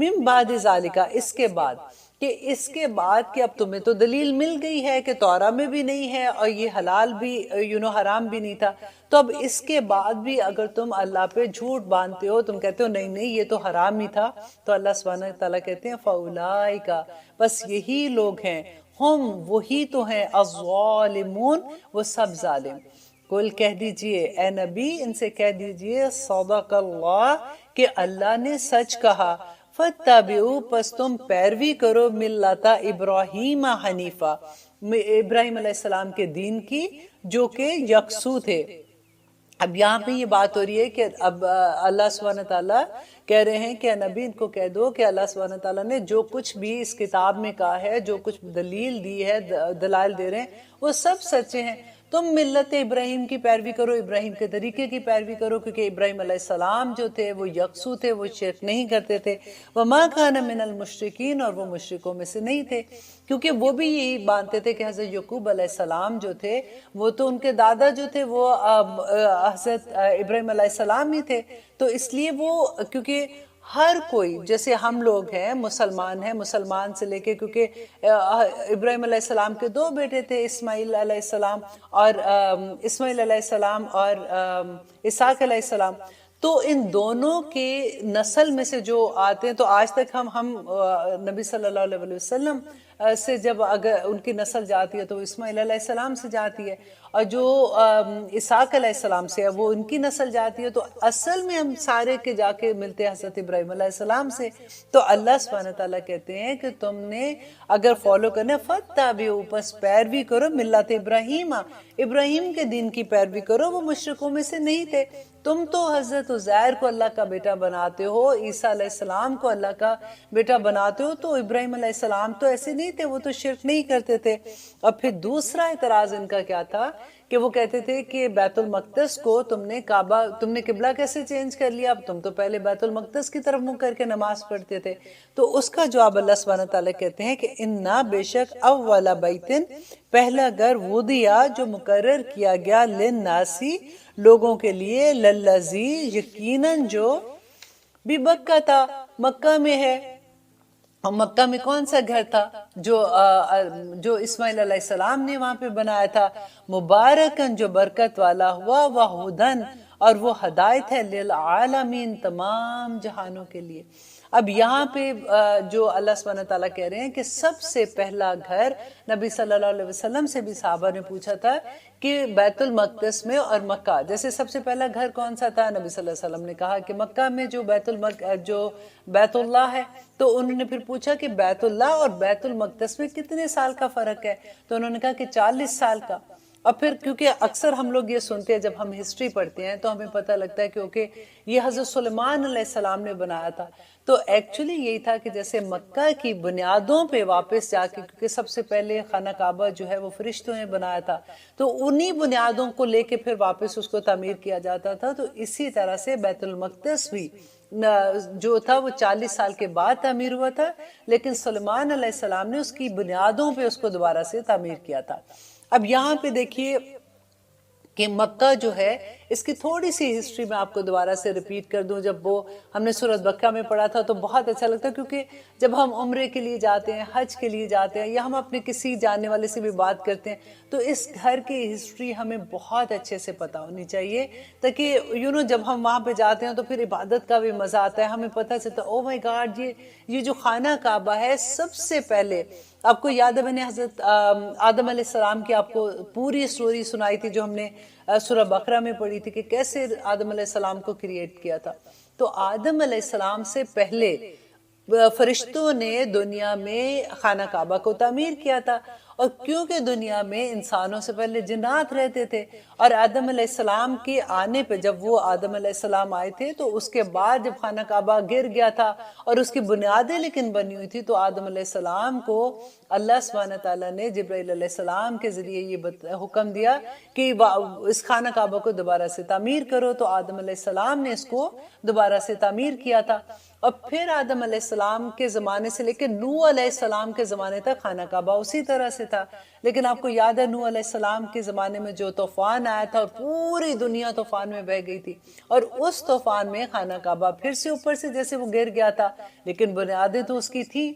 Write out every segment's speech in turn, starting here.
من بعد ذالکا، اس کے بعد، کہ اس کے بعد کہ اب تمہیں تو دلیل مل گئی ہے کہ تورا میں بھی نہیں ہے اور یہ حلال بھی حرام بھی نہیں تھا، تو اب اس کے بعد بھی اگر تم اللہ پہ جھوٹ باندھتے ہو، تم کہتے ہو نہیں نہیں یہ تو حرام ہی تھا، تو اللہ سبحانہ تعالیٰ کہتے ہیں فَأُولَئِكَ، بس یہی لوگ ہیں، ہم وہی تو ہیں، الظالمون، وہ سب ظالم۔ کل کہہ دیجئے اے نبی ان سے کہہ دیجئے صدق اللہ، کہ اللہ نے سچ کہا، فَاتَّبِعُوا، پس تم پیروی کرو، ملت ابراہیم حنیفہ، ابراہیم علیہ السلام کے دین کی جو کہ یکسو تھے۔ اب یہاں پہ یہ بات ہو رہی ہے کہ اب اللہ سبحانہ تعالیٰ کہہ رہے ہیں کہ نبی ان کو کہہ دو کہ اللہ سبحانہ تعالیٰ نے جو کچھ بھی اس کتاب میں کہا ہے، جو کچھ دلیل دی ہے، دلائل دے رہے ہیں، وہ سب سچے ہیں۔ تم ملت ابراہیم کی پیروی کرو، ابراہیم کے طریقے کی پیروی کرو، کیونکہ ابراہیم علیہ السلام جو تھے وہ یکسو تھے، وہ شرک نہیں کرتے تھے، وَمَا كَانَ مِنَ الْمُشْرِكِينَ، اور وہ مشرکوں میں سے نہیں تھے، کیونکہ وہ بھی یہی مانتے تھے کہ حضرت یعقوب علیہ السلام جو تھے وہ تو ان کے دادا جو تھے وہ حضرت ابراہیم علیہ السلام ہی تھے، تو اس لیے وہ کیونکہ ہر کوئی جیسے ہم لوگ ہیں مسلمان سے لے کے، کیونکہ ابراہیم علیہ السلام کے دو بیٹے تھے، اسماعیل علیہ السلام اور اسحاق علیہ السلام، تو ان دونوں کے نسل میں سے جو آتے ہیں، تو آج تک ہم نبی صلی اللہ علیہ وسلم سے جب اگر ان کی نسل جاتی ہے تو اسماعیل علیہ السلام سے جاتی ہے، اور جو اسحاق علیہ السلام سے ہے وہ ان کی نسل جاتی ہے، تو اصل میں ہم سارے کے جا کے ملتے ہیں حضرت ابراہیم علیہ السلام سے۔ تو اللہ سبحانہ تعالیٰ کہتے ہیں کہ تم نے اگر فالو کرنا فَاتَّبِعُوا، پس پیروی کرو، ملت ابراہیم کے دین کی پیروی کرو، وہ مشرکوں میں سے نہیں تھے۔ تم تو حضرت عزیر کو اللہ کا بیٹا بناتے ہو، عیسیٰ علیہ السلام کو اللہ کا بیٹا بناتے ہو، تو ابراہیم علیہ السلام تو ایسے نہیں تھے، وہ تو شرک نہیں کرتے تھے۔ اور پھر دوسرا اعتراض ان کا کیا تھا کہ وہ کہتے تھے کہ بیت المقدس کو تم نے قبلہ کیسے چینج کر لیا، اب تم تو پہلے بیت المقدس کی طرف منہ کر کے نماز پڑھتے تھے۔ تو اس کا جواب اللہ سبحانہ تعالیٰ کہتے ہیں کہ اِنَّا، بے شک، اول بیتن، پہلا گھر، وُضِعَ، جو مقرر کیا گیا، للناسی، لوگوں کے لیے، للذی، یقیناً جو، بھی مکہ تھا، مکہ میں ہے۔ اور مکہ میں کون سا گھر تھا جو اسماعیل علیہ السلام نے وہاں پہ بنایا تھا، مبارکن، جو برکت والا ہوا، وہدن، اور وہ ہدایت ہے، للعالمین، تمام جہانوں کے لیے۔ اب یہاں پہ جو اللہ سبحانہ تعالیٰ کہہ رہے ہیں کہ سب سے پہلا گھر، نبی صلی اللہ علیہ وسلم سے بھی صحابہ نے پوچھا تھا کہ بیت المقدس میں اور مکہ، جیسے سب سے پہلا گھر کون سا تھا، نبی صلی اللہ علیہ وسلم نے کہا کہ مکہ میں جو بیت اللہ ہے، تو انہوں نے پھر پوچھا کہ بیت اللہ اور بیت المقدس میں کتنے سال کا فرق ہے، تو انہوں نے کہا کہ 40 سال کا۔ اور پھر کیونکہ اکثر ہم لوگ یہ سنتے ہیں جب ہم ہسٹری پڑھتے ہیں تو ہمیں پتہ لگتا ہے کیونکہ یہ حضرت سلیمان علیہ السلام نے بنایا تھا، تو ایکچولی یہی تھا کہ جیسے مکہ کی بنیادوں پہ واپس جا کے، کیونکہ سب سے پہلے خانہ کعبہ جو ہے وہ فرشتوں نے بنایا تھا، تو انہی بنیادوں کو لے کے پھر واپس اس کو تعمیر کیا جاتا تھا، تو اسی طرح سے بیت المقدس بھی جو تھا وہ 40 سال کے بعد تعمیر ہوا تھا، لیکن سلیمان علیہ السلام نے اس کی بنیادوں پہ اس کو دوبارہ سے تعمیر کیا تھا۔ اب یہاں پہ دیکھیے کہ مکہ جو ہے، اس کی تھوڑی سی ہسٹری میں آپ کو دوبارہ سے ریپیٹ کر دوں۔ جب وہ ہم نے سورۃ بقرہ میں پڑھا تھا تو بہت اچھا لگتا ہے، کیونکہ جب ہم عمرے کے لیے جاتے ہیں، حج کے لیے جاتے ہیں، یا ہم اپنے کسی جاننے والے سے بھی بات کرتے ہیں، تو اس گھر کی ہسٹری ہمیں بہت اچھے سے پتہ ہونی چاہیے، تاکہ جب ہم وہاں پہ جاتے ہیں تو پھر عبادت کا بھی مزہ آتا ہے، ہمیں پتہ چلتا ہے او مائی گاڈ، یہ جو خانہ کعبہ ہے، سب سے پہلے آپ کو یاد ہے میں نے حضرت آدم علیہ السلام کی آپ کو پوری سٹوری سنائی تھی جو ہم نے سورہ بقرہ میں پڑھی تھی، کہ کیسے آدم علیہ السلام کو کریٹ کیا تھا۔ تو آدم علیہ السلام سے پہلے فرشتوں نے دنیا میں خانہ کعبہ کو تعمیر کیا تھا، اور کیونکہ دنیا میں انسانوں سے پہلے جنات رہتے تھے، اور آدم علیہ السلام کے آنے پہ جب وہ آدم علیہ السلام آئے تھے تو اس کے بعد جب خانہ کعبہ گر گیا تھا اور اس کی بنیادیں لیکن بنی ہوئی تھی، تو آدم علیہ السلام کو اللہ سبحانہ تعالیٰ نے جبرائیل علیہ السلام کے ذریعے یہ حکم دیا کہ اس خانہ کعبہ کو دوبارہ سے تعمیر کرو، تو آدم علیہ السلام نے اس کو دوبارہ سے تعمیر کیا تھا۔ اور پھر آدم علیہ السلام کے زمانے سے لے کے نوح علیہ السلام کے زمانے تک خانہ کعبہ اسی طرح سے تھا. لیکن آپ کو یاد ہے نوح علیہ السلام کے زمانے میں جو طوفان آیا تھا اور پوری دنیا طوفان میں بہہ گئی تھی، اور اس طوفان میں خانہ کعبہ پھر سے اوپر سے جیسے وہ گر گیا تھا، لیکن بنیادیں تو اس کی تھی.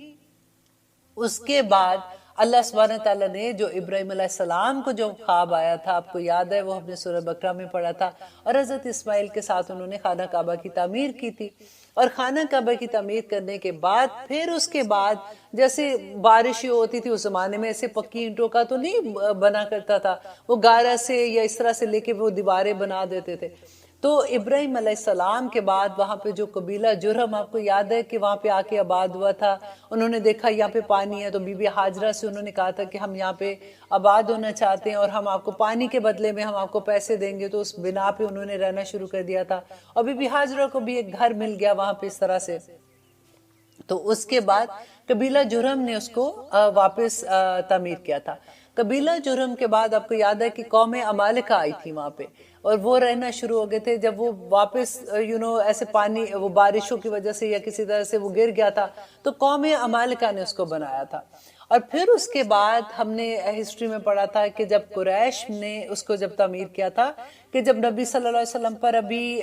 اس کے بعد اللہ سبحانہ تعالیٰ نے جو ابراہیم علیہ السلام کو جو خواب آیا تھا، آپ کو یاد ہے وہ ہم نے سورہ بقرہ میں پڑھا تھا، اور حضرت اسماعیل کے ساتھ انہوں نے خانہ کعبہ کی تعمیر کی تھی. اور خانہ کعبہ کی تعمیر کرنے کے بعد پھر اس کے بعد جیسے بارش ہوتی تھی اس زمانے میں، ایسے پکی اینٹوں کا تو نہیں بنا کرتا تھا، وہ گارا سے یا اس طرح سے لے کے وہ دیواریں بنا دیتے تھے. تو ابراہیم علیہ السلام کے بعد وہاں پہ جو قبیلہ جرہم، آپ کو یاد ہے کہ وہاں پہ آ کے آباد ہوا تھا، انہوں نے دیکھا یہاں پہ پانی ہے تو بی بی ہاجرہ سے انہوں نے کہا تھا کہ ہم یہاں پہ آباد ہونا چاہتے ہیں اور ہم آپ کو پانی کے بدلے میں ہم آپ کو پیسے دیں گے. تو اس بنا پہ انہوں نے رہنا شروع کر دیا تھا، اور بی بی ہاجرہ کو بھی ایک گھر مل گیا وہاں پہ اس طرح سے. تو اس کے بعد قبیلہ جرہم نے اس کو واپس تعمیر کیا تھا. قبیلہ جرہم کے بعد آپ کو یاد ہے کہ قوم عمالقہ آئی تھی وہاں پہ، اور وہ رہنا شروع ہو گئے تھے. جب وہ واپس ایسے پانی وہ بارشوں کی وجہ سے یا کسی طرح سے وہ گر گیا تھا تو قوم عمالقہ نے اس کو بنایا تھا. اور پھر اس کے بعد ہم نے ہسٹری میں پڑھا تھا کہ جب قریش نے اس کو جب تعمیر کیا تھا، کہ جب نبی صلی اللہ علیہ وسلم پر ابھی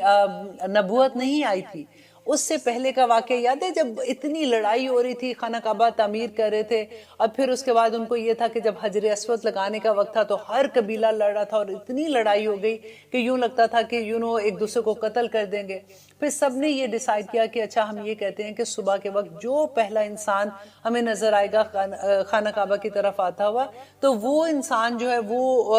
نبوت نہیں آئی تھی، اس سے پہلے کا واقعہ یاد ہے جب اتنی لڑائی ہو رہی تھی، خانہ کعبہ تعمیر کر رہے تھے، اور پھر اس کے بعد ان کو یہ تھا کہ جب حجر اسود لگانے کا وقت تھا تو ہر قبیلہ لڑ رہا تھا اور اتنی لڑائی ہو گئی کہ یوں لگتا تھا کہ ایک دوسرے کو قتل کر دیں گے. پھر سب نے یہ ڈیسائیڈ کیا کہ اچھا ہم یہ کہتے ہیں کہ صبح کے وقت جو پہلا انسان ہمیں نظر آئے گا خانہ کعبہ کی طرف آتا ہوا، تو وہ انسان جو ہے وہ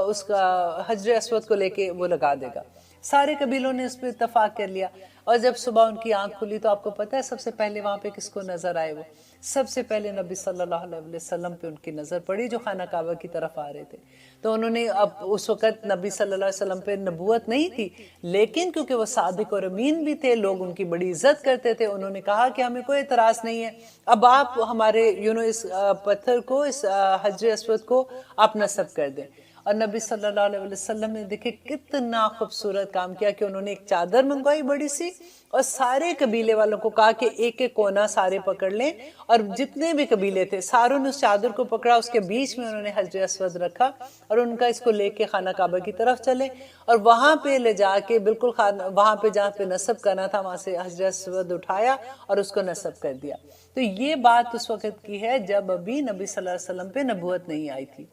اس کا حجر اسود کو لے کے وہ لگا دے گا. سارے قبیلوں نے اس پہ اتفاق کر لیا، اور جب صبح ان کی آنکھ کھلی تو آپ کو پتہ ہے سب سے پہلے وہاں پہ کس کو نظر آئے؟ وہ سب سے پہلے نبی صلی اللہ علیہ وسلم پہ ان کی نظر پڑی جو خانہ کعبہ کی طرف آ رہے تھے. تو انہوں نے اب اس وقت نبی صلی اللہ علیہ وسلم پہ نبوت نہیں تھی، لیکن کیونکہ وہ صادق اور امین بھی تھے، لوگ ان کی بڑی عزت کرتے تھے، انہوں نے کہا کہ ہمیں کوئی اعتراض نہیں ہے، اب آپ ہمارے اس پتھر کو، اس حجر اسود کو آپ نصب کر دیں. اور نبی صلی اللہ علیہ وسلم نے دیکھے کتنا خوبصورت کام کیا کہ انہوں نے ایک چادر منگوائی بڑی سی، اور سارے قبیلے والوں کو کہا کہ ایک ایک کونا سارے پکڑ لیں، اور جتنے بھی قبیلے تھے ساروں نے اس چادر کو پکڑا، اس کے بیچ میں انہوں نے حجر اسود رکھا، اور ان کا اس کو لے کے خانہ کعبہ کی طرف چلے، اور وہاں پہ لے جا کے بالکل وہاں پہ جہاں پہ نصب کرنا تھا وہاں سے حجر اسود اٹھایا اور اس کو نصب کر دیا. تو یہ بات اس وقت کی ہے جب ابھی نبی صلی اللہ علیہ وسلم پہ نبوت نہیں آئی تھی.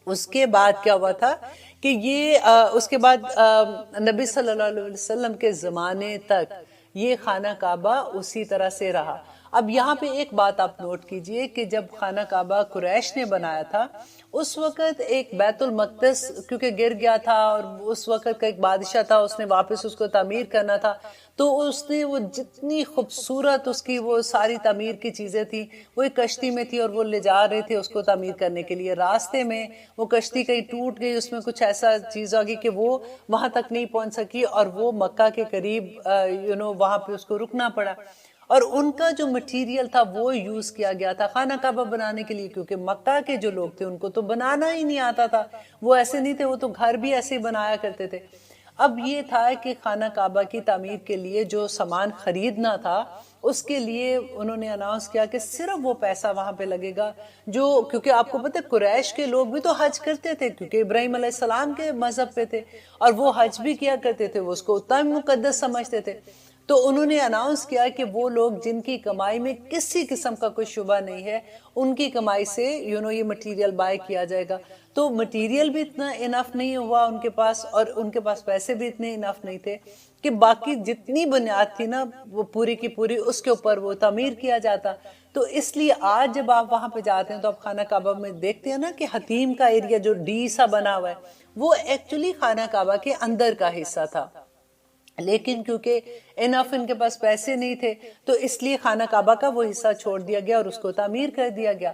اس کے بعد کیا ہوا تھا کہ اس کے بعد نبی صلی اللہ علیہ وسلم کے زمانے تک یہ خانہ کعبہ اسی طرح سے رہا. اب یہاں پہ ایک بات آپ نوٹ کیجئے کہ جب خانہ کعبہ قریش نے بنایا تھا اس وقت ایک بیت المقدس کیونکہ گر گیا تھا اور اس وقت کا ایک بادشاہ تھا، اس نے واپس اس کو تعمیر کرنا تھا، تو اس نے وہ جتنی خوبصورت اس کی وہ ساری تعمیر کی چیزیں تھیں وہ ایک کشتی میں تھی اور وہ لے جا رہے تھے اس کو تعمیر کرنے کے لیے. راستے میں وہ کشتی کہیں ٹوٹ گئی، اس میں کچھ ایسا چیز آ گئی کہ وہ وہاں تک نہیں پہنچ سکی اور وہ مکہ کے قریب وہاں پہ اس کو رکنا پڑا. اور ان کا جو مٹیریل تھا وہ یوز کیا گیا تھا خانہ کعبہ بنانے کے لیے، کیونکہ مکہ کے جو لوگ تھے ان کو تو بنانا ہی نہیں آتا تھا، وہ ایسے نہیں تھے، وہ تو گھر بھی ایسے ہی بنایا کرتے تھے. اب یہ تھا کہ خانہ کعبہ کی تعمیر کے لیے جو سامان خریدنا تھا اس کے لیے انہوں نے اناؤنس کیا کہ صرف وہ پیسہ وہاں پہ لگے گا کیونکہ آپ کو پتہ قریش کے لوگ بھی تو حج کرتے تھے کیونکہ ابراہیم علیہ السلام کے مذہب پہ تھے اور وہ حج بھی کیا کرتے تھے، وہ اس کو اتنا مقدس سمجھتے تھے. تو انہوں نے اناؤنس کیا کہ وہ لوگ جن کی کمائی میں کسی قسم کا کوئی شبہ نہیں ہے ان کی کمائی سے یہ مٹیریل بائی کیا جائے گا. تو مٹیریل بھی اتنا انف نہیں ہوا ان کے پاس اور ان کے پاس پیسے بھی اتنے انف نہیں تھے کہ باقی جتنی بنیاد تھی نا وہ پوری کی پوری اس کے اوپر وہ تعمیر کیا جاتا. تو اس لیے آج جب آپ وہاں پہ جاتے ہیں تو آپ خانہ کعبہ میں دیکھتے ہیں نا کہ حتیم کا ایریا جو ڈی سا بنا ہوا ہے وہ ایکچولی خانہ کعبہ کے اندر کا حصہ تھا، لیکن کیونکہ انف ان کے پاس پیسے نہیں تھے تو اس لیے خانہ کعبہ کا وہ حصہ چھوڑ دیا گیا اور اس کو تعمیر کر دیا گیا.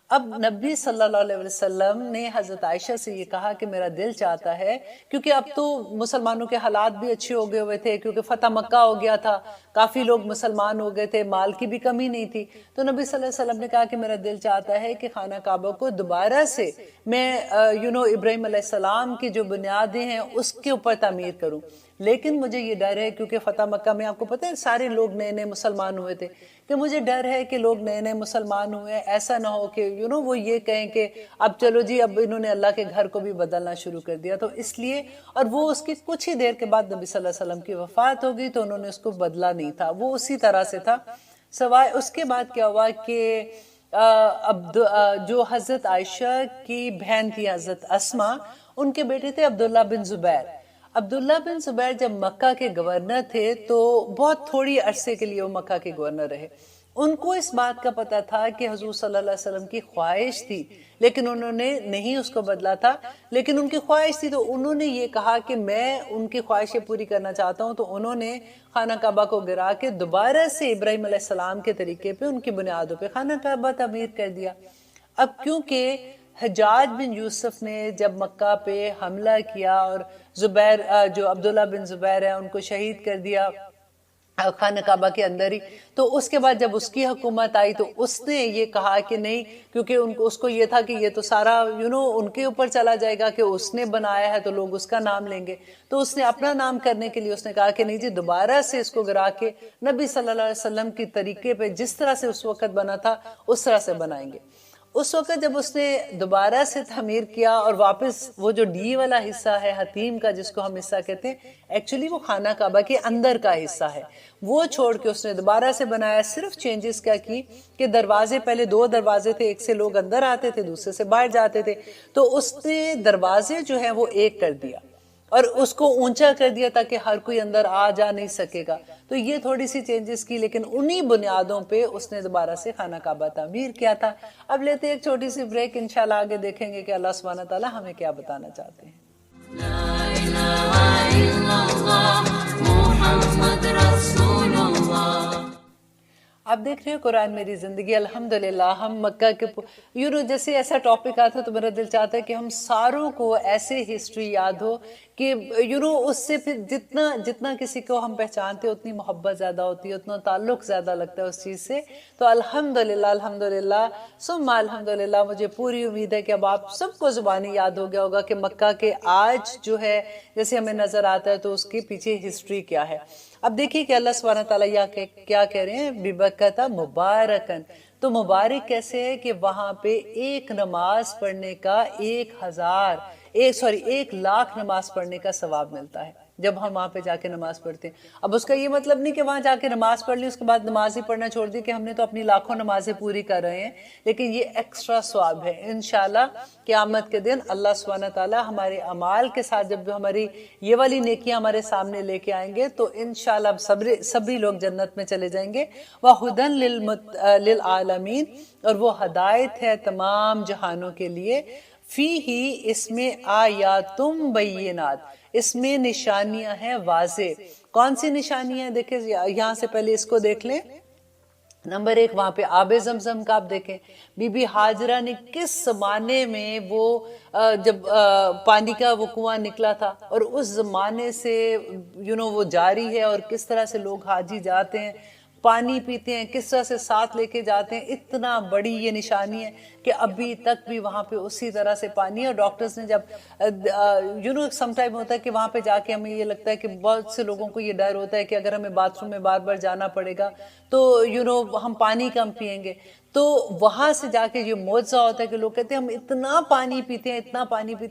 اب نبی صلی اللہ علیہ وسلم نے حضرت عائشہ سے یہ کہا کہ میرا دل چاہتا ہے، کیونکہ اب تو مسلمانوں کے حالات بھی اچھے ہو گئے ہوئے تھے کیونکہ فتح مکہ ہو گیا تھا، کافی لوگ مسلمان ہو گئے تھے، مال کی بھی کمی نہیں تھی. تو نبی صلی اللہ علیہ وسلم نے کہا کہ میرا دل چاہتا ہے کہ خانہ کعبہ کو دوبارہ سے میں ابراہیم علیہ السلام کی جو بنیادیں ہیں اس کے اوپر تعمیر کروں. لیکن مجھے یہ ڈر ہے کیونکہ فتح مکہ میں آپ کو پتہ ہے سارے لوگ نئے نئے مسلمان ہوئے تھے، کہ مجھے ڈر ہے کہ لوگ نئے نئے مسلمان ہوئے ہیں، ایسا نہ ہو کہ وہ یہ کہیں کہ اب چلو جی اب انہوں نے اللہ کے گھر کو بھی بدلنا شروع کر دیا، تو اس لیے، اور وہ اس کی کچھ ہی دیر کے بعد نبی صلی اللہ علیہ وسلم کی وفات ہو گئی تو انہوں نے اس کو بدلا نہیں تھا، وہ اسی طرح سے تھا. سوائے اس کے بعد کیا ہوا کہ جو حضرت عائشہ کی بہن تھی حضرت اسما، ان کے بیٹے تھے عبداللہ بن زبیر. عبداللہ بن زبیر جب مکہ کے گورنر تھے تو بہت تھوڑی عرصے کے لیے وہ مکہ کے گورنر رہے. ان کو اس بات کا پتہ تھا کہ حضور صلی اللہ علیہ وسلم کی خواہش تھی، لیکن انہوں نے نہیں اس کو بدلا تھا، لیکن ان کی خواہش تھی تو انہوں نے یہ کہا کہ میں ان کی خواہشیں پوری کرنا چاہتا ہوں، تو انہوں نے خانہ کعبہ کو گرا کے دوبارہ سے ابراہیم علیہ السلام کے طریقے پہ ان کی بنیادوں پہ خانہ کعبہ تعمیر کر دیا. اب کیونکہ حجاج بن یوسف نے جب مکہ پہ حملہ کیا اور زبیر جو عبداللہ بن زبیر ہے ان کو شہید کر دیا خانہ کعبہ کے اندر ہی، تو اس کے بعد جب اس کی حکومت آئی تو اس نے یہ کہا کہ نہیں، کیونکہ اس کو یہ تھا کہ یہ تو سارا ان کے اوپر چلا جائے گا کہ اس نے بنایا ہے تو لوگ اس کا نام لیں گے، تو اس نے اپنا نام کرنے کے لیے اس نے کہا کہ نہیں جی دوبارہ سے اس کو گرا کے نبی صلی اللہ علیہ وسلم کی طریقے پہ جس طرح سے اس وقت بنا تھا اس طرح سے بنائیں گے. اس وقت جب اس نے دوبارہ سے تعمیر کیا اور واپس وہ جو ڈی والا حصہ ہے حتیم کا جس کو ہم حصہ کہتے ہیں، ایکچولی وہ خانہ کعبہ کے اندر کا حصہ ہے، وہ چھوڑ کے اس نے دوبارہ سے بنایا. صرف چینجز کیا کی کہ دروازے، پہلے 2 دروازے تھے، ایک سے لوگ اندر آتے تھے دوسرے سے باہر جاتے تھے، تو اس نے دروازے جو ہیں وہ ایک کر دیا اور اس کو اونچا کر دیا تاکہ ہر کوئی اندر آ جا نہیں سکے گا. تو یہ تھوڑی سی چینجز کی، لیکن انہی بنیادوں پہ اس نے دوبارہ سے خانہ کعبہ تعمیر کیا تھا. اب لیتے ہیں ایک چھوٹی سی بریک، انشاءاللہ آگے دیکھیں گے کہ اللہ سبحانہ تعالیٰ ہمیں کیا بتانا چاہتے ہیں. لا الہ الا اللہ محمد رسول اللہ. آپ دیکھ رہے ہیں قرآن میری زندگی. الحمدللہ ہم مکہ کے جیسے ایسا ٹاپک آتا ہے تو میرا دل چاہتا ہے کہ ہم ساروں کو ایسے ہسٹری یاد ہو کہ اس سے پھر جتنا کسی کو ہم پہچانتے اتنی محبت زیادہ ہوتی ہے، اتنا تعلق زیادہ لگتا ہے اس چیز سے. تو الحمدللہ ثم الحمدللہ مجھے پوری امید ہے کہ اب آپ سب کو زبانی یاد ہو گیا ہوگا کہ مکہ کے آج جو ہے جیسے ہمیں نظر آتا ہے تو اس کے پیچھے ہسٹری کیا ہے. اب دیکھیے کہ اللہ سبحانہ تعالیٰ کیا کہہ رہے ہیں، بِبَکَّةَ مُبَارَكًا. تو مبارک کیسے ہے کہ وہاں پہ ایک نماز پڑھنے کا 1 لاکھ نماز پڑھنے کا ثواب ملتا ہے جب ہم وہاں پہ جا کے نماز پڑھتے ہیں. اب اس کا یہ مطلب نہیں کہ وہاں جا کے نماز پڑھ لی اس کے بعد نماز ہی پڑھنا چھوڑ دی کہ ہم نے تو اپنی لاکھوں نمازیں پوری کر رہے ہیں، لیکن یہ ایکسٹرا ثواب ہے. انشاءاللہ قیامت کے دن اللہ سبحانہ تعالیٰ ہمارے اعمال کے ساتھ جب ہماری یہ والی نیکیاں ہمارے سامنے لے کے آئیں گے تو انشاءاللہ سبھی لوگ جنت میں چلے جائیں گے. وَهُدًى لِلْعَالَمِينَ، اور وہ ہدایت ہے تمام جہانوں کے لیے. فِيهِ، اس میں آیاتٌ بینات، اس میں نشانیاں ہیں واضح. کون سی نشانیاں ہیں؟ دیکھیں یہاں سے پہلے اس کو دیکھ لیں. نمبر 1 وہاں پہ آب زمزم کا آپ دیکھیں، بی بی ہاجرہ نے کس زمانے میں وہ جب پانی کا وہ کنواں نکلا تھا اور اس زمانے سے وہ جاری ہے، اور کس طرح سے لوگ حاجی جاتے ہیں پانی پیتے ہیں، کس طرح سے ساتھ لے کے جاتے ہیں. اتنا بڑی یہ نشانی ہے کہ ابھی تک بھی وہاں پہ اسی طرح سے پانی ہے. اور ڈاکٹرز نے جب سم ٹائم ہوتا ہے کہ وہاں پہ جا کے ہمیں یہ لگتا ہے کہ بہت سے لوگوں کو یہ ڈر ہوتا ہے کہ اگر ہمیں باتھ روم میں بار بار جانا پڑے گا تو ہم پانی کم پئیں گے. تو وہاں سے جا کے یہ معجزہ ہوتا ہے کہ لوگ کہتے ہیں ہم اتنا پانی پیتے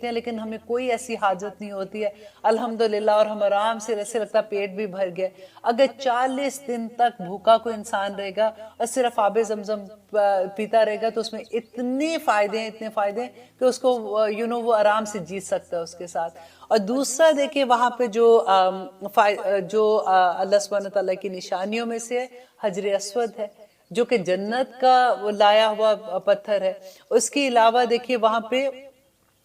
ہیں لیکن ہمیں کوئی ایسی حاجت نہیں ہوتی ہے الحمدللہ، اور ہم آرام سے ایسے لگتا پیٹ بھی بھر گیا. اگر 40 دن تک بھوکا کوئی انسان رہے گا اور صرف آب زمزم پیتا رہے گا تو اس میں اتنے فائدے ہیں کہ اس کو وہ آرام سے جیت سکتا ہے اس کے ساتھ. اور دوسرا دیکھیں وہاں پہ جو اللہ سبحانہ تعالیٰ کی نشانیوں میں سے حجر اسود ہے جو کہ جنت کا لایا ہوا پتھر ہے. اس کے علاوہ دیکھیے وہاں پہ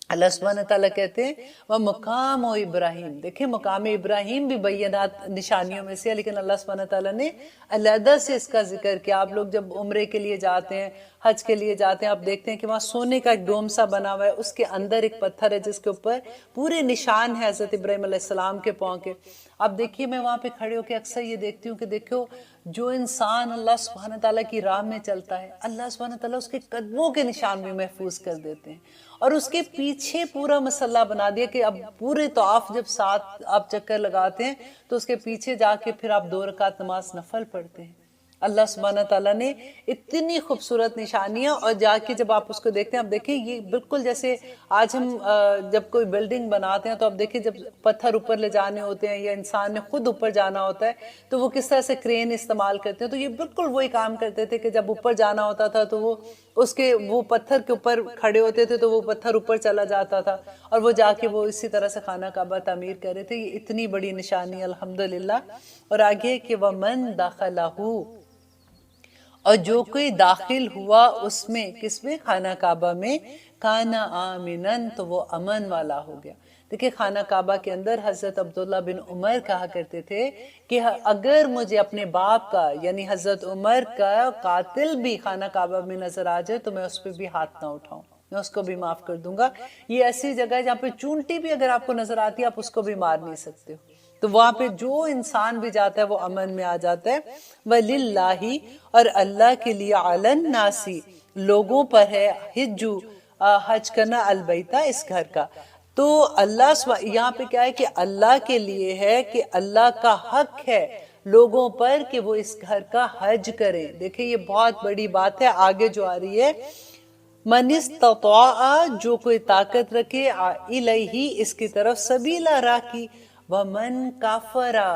اللہ سبحانہ تعالیٰ کہتے ہیں وہ مقام ابراہیم. دیکھیں مقام ابراہیم بھی بینات نشانیوں میں سے ہے، لیکن اللہ سبحانہ تعالیٰ نے علیحدہ سے اس کا ذکر کیا. آپ لوگ جب عمرے کے لیے جاتے ہیں، حج کے لیے جاتے ہیں، آپ دیکھتے ہیں کہ وہاں سونے کا ایک ڈوم سا بنا ہوا ہے، اس کے اندر ایک پتھر ہے جس کے اوپر پورے نشان ہے حضرت ابراہیم علیہ السلام کے پاؤں کے. آپ دیکھیے میں وہاں پہ کھڑے ہو کے اکثر یہ دیکھتی ہوں کہ دیکھو جو انسان اللہ سبحانہ تعالیٰ کی راہ میں چلتا ہے اللہ سبحانہ تعالیٰ اس کے قدموں کے نشان بھی محفوظ کر دیتے ہیں، اور اس کے پیچھے پورا مسلح بنا دیا کہ اب پورے طواف جب ساتھ آپ چکر لگاتے ہیں تو اس کے پیچھے جا کے پھر آپ 2 رکعت نماز نفل پڑھتے ہیں۔ اللہ سبحانہ تعالیٰ نے اتنی خوبصورت نشانیاں، اور جا کے جب آپ اس کو دیکھتے ہیں، آپ دیکھیں یہ بالکل جیسے آج ہم جب کوئی بلڈنگ بناتے ہیں تو آپ دیکھیں جب پتھر اوپر لے جانے ہوتے ہیں یا انسان نے خود اوپر جانا ہوتا ہے تو وہ کس طرح سے کرین استعمال کرتے ہیں، تو یہ بالکل وہی کام کرتے تھے کہ جب اوپر جانا ہوتا تھا تو وہ پتھر کے اوپر کھڑے ہوتے تھے تو وہ پتھر اوپر چلا جاتا تھا، اور وہ جا کے وہ اسی طرح سے خانہ کعبہ تعمیر کر رہے تھے۔ یہ اتنی بڑی نشانی الحمدللہ۔ اور آگے کہ وَمَن دَخَلَهُ، اور جو کوئی داخل ہوا اس میں، کس میں؟ خانہ کعبہ میں، کان آمنن، تو وہ امن والا ہو گیا۔ دیکھیں خانہ کعبہ کے اندر حضرت عبداللہ بن عمر کہا کرتے تھے کہ اگر مجھے اپنے باپ کا یعنی حضرت عمر کا قاتل بھی خانہ کعبہ میں نظر آ جائے تو میں اس پہ بھی ہاتھ نہ اٹھاؤں، میں اس کو بھی معاف کر دوں گا۔ یہ ایسی جگہ ہے جہاں پہ چونٹی بھی اگر آپ کو نظر آتی ہے آپ اس کو بھی مار نہیں سکتے ہو، تو وہاں پہ جو انسان بھی جاتا ہے وہ امن میں آ جاتا ہے۔ وَلِلَّهِ، اور اللہ کے لیے، عَلَى النَّاسِ، لوگوں پر ہے، حجو، حج کرنا، البیتہ، اس گھر کا۔ تو اللہ یہاں پہ کیا ہے کہ اللہ کے لیے ہے کہ اللہ کا حق ہے لوگوں پر کہ وہ اس گھر کا حج کریں۔ دیکھیں یہ بہت بڑی بات ہے، آگے جو آ رہی ہے، من استطاع، جو کوئی طاقت رکھے، الیہ، اس کی طرف، سبیلا، راہ کی، ومن کافرا،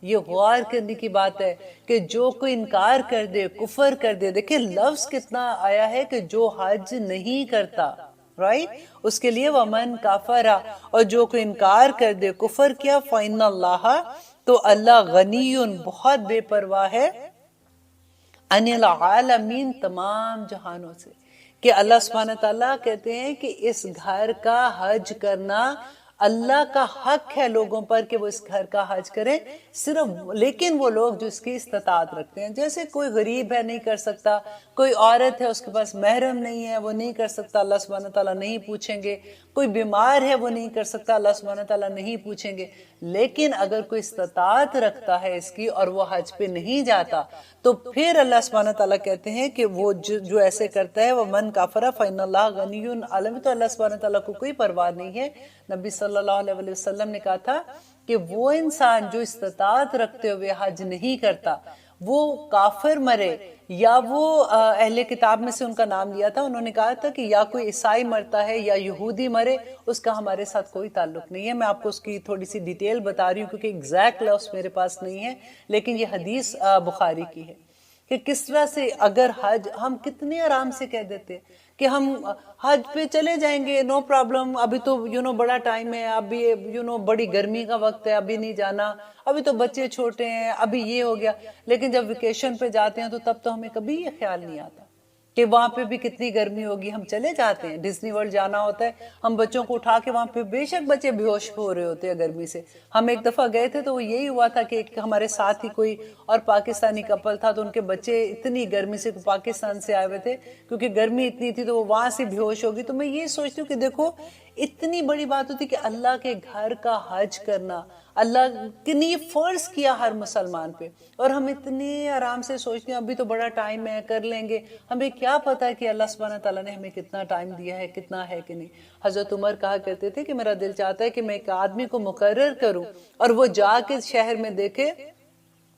یہ غور کرنے کی بات ہے کہ جو کوئی انکار کر دے، کفر کر دے۔ دیکھیں لفظ کتنا آیا ہے کہ جو حج نہیں کرتا، رائٹ، اس کے لیے ومن کافرا، اور جو کوئی انکار کر دے، کفر کیا، فإن اللہ، تو اللہ غنی، بہت بے پرواہ ہے، عن العالمین، تمام جہانوں سے۔ کہ اللہ سبحانہ تعالیٰ کہتے ہیں کہ اس گھر کا حج کرنا اللہ کا حق ہے لوگوں پر کہ وہ اس گھر کا حج کریں، صرف لیکن وہ لوگ جو اس کی استطاعت رکھتے ہیں، جیسے کوئی غریب ہے نہیں کر سکتا، کوئی عورت ہے اس کے پاس محرم نہیں ہے وہ نہیں کر سکتا، اللہ سبحانہ تعالیٰ نہیں پوچھیں گے، کوئی بیمار ہے وہ نہیں کر سکتا، اللہ سبحانہ تعالیٰ نہیں پوچھیں گے۔ لیکن اگر کوئی استطاعت رکھتا ہے اس کی اور وہ حج پہ نہیں جاتا تو پھر اللہ سبحانہ تعالیٰ کہتے ہیں کہ وہ جو ایسے کرتا ہے، وہ من کافرہ فإن اللہ غنی عالم، تو اللہ سبحانہ تعالیٰ کو کوئی پرواہ نہیں ہے۔ نبی صلی اللہ علیہ وسلم نے کہا تھا کہ وہ انسان جو استطاعت رکھتے ہوئے حج نہیں کرتا، وہ کافر مرے یا وہ اہل کتاب میں سے ان کا نام لیا تھا، انہوں نے کہا تھا کہ یا کوئی عیسائی مرتا ہے یا یہودی مرے، اس کا ہمارے ساتھ کوئی تعلق نہیں ہے۔ میں آپ کو اس کی تھوڑی سی ڈیٹیل بتا رہی ہوں کیونکہ ایگزیکٹ لفظ میرے پاس نہیں ہے، لیکن یہ حدیث بخاری کی ہے کہ کس طرح سے اگر حج ہم کتنے آرام سے کہہ دیتے کہ ہم حج پہ چلے جائیں گے، نو پرابلم، ابھی تو بڑا ٹائم ہے، ابھی بڑی گرمی کا وقت ہے، ابھی نہیں جانا، ابھی تو بچے چھوٹے ہیں، ابھی یہ ہو گیا۔ لیکن جب ویکیشن پہ جاتے ہیں تو تب تو ہمیں کبھی یہ خیال نہیں آتا کہ وہاں پہ بھی کتنی گرمی ہوگی، ہم چلے جاتے ہیں۔ ڈزنی ورلڈ جانا ہوتا ہے، ہم بچوں کو اٹھا کے وہاں پہ، بے شک بچے بے ہوش ہو رہے ہوتے ہیں گرمی سے۔ ہم ایک دفعہ گئے تھے تو وہ یہی ہوا تھا کہ ایک ہمارے ساتھ ہی کوئی اور پاکستانی کپل تھا، تو ان کے بچے اتنی گرمی سے پاکستان سے آئے ہوئے تھے، کیونکہ گرمی اتنی تھی تو وہ وہاں سے بے ہوش ہوگی۔ تو میں یہ سوچتی ہوں کہ دیکھو اتنی بڑی بات ہوتی کہ اللہ کے گھر کا حج کرنا اللہ نے فرض کیا ہر مسلمان پہ، اور ہم اتنے آرام سے سوچتے ہیں ابھی تو بڑا ٹائم ہے، کر لیں گے۔ ہمیں کیا پتا ہے کہ اللہ سبحانہ تعالیٰ نے ہمیں کتنا ٹائم دیا ہے، کتنا ہے کہ نہیں۔ حضرت عمر کہا کرتے تھے کہ میرا دل چاہتا ہے کہ میں ایک آدمی کو مقرر کروں اور وہ جا کے شہر میں دیکھے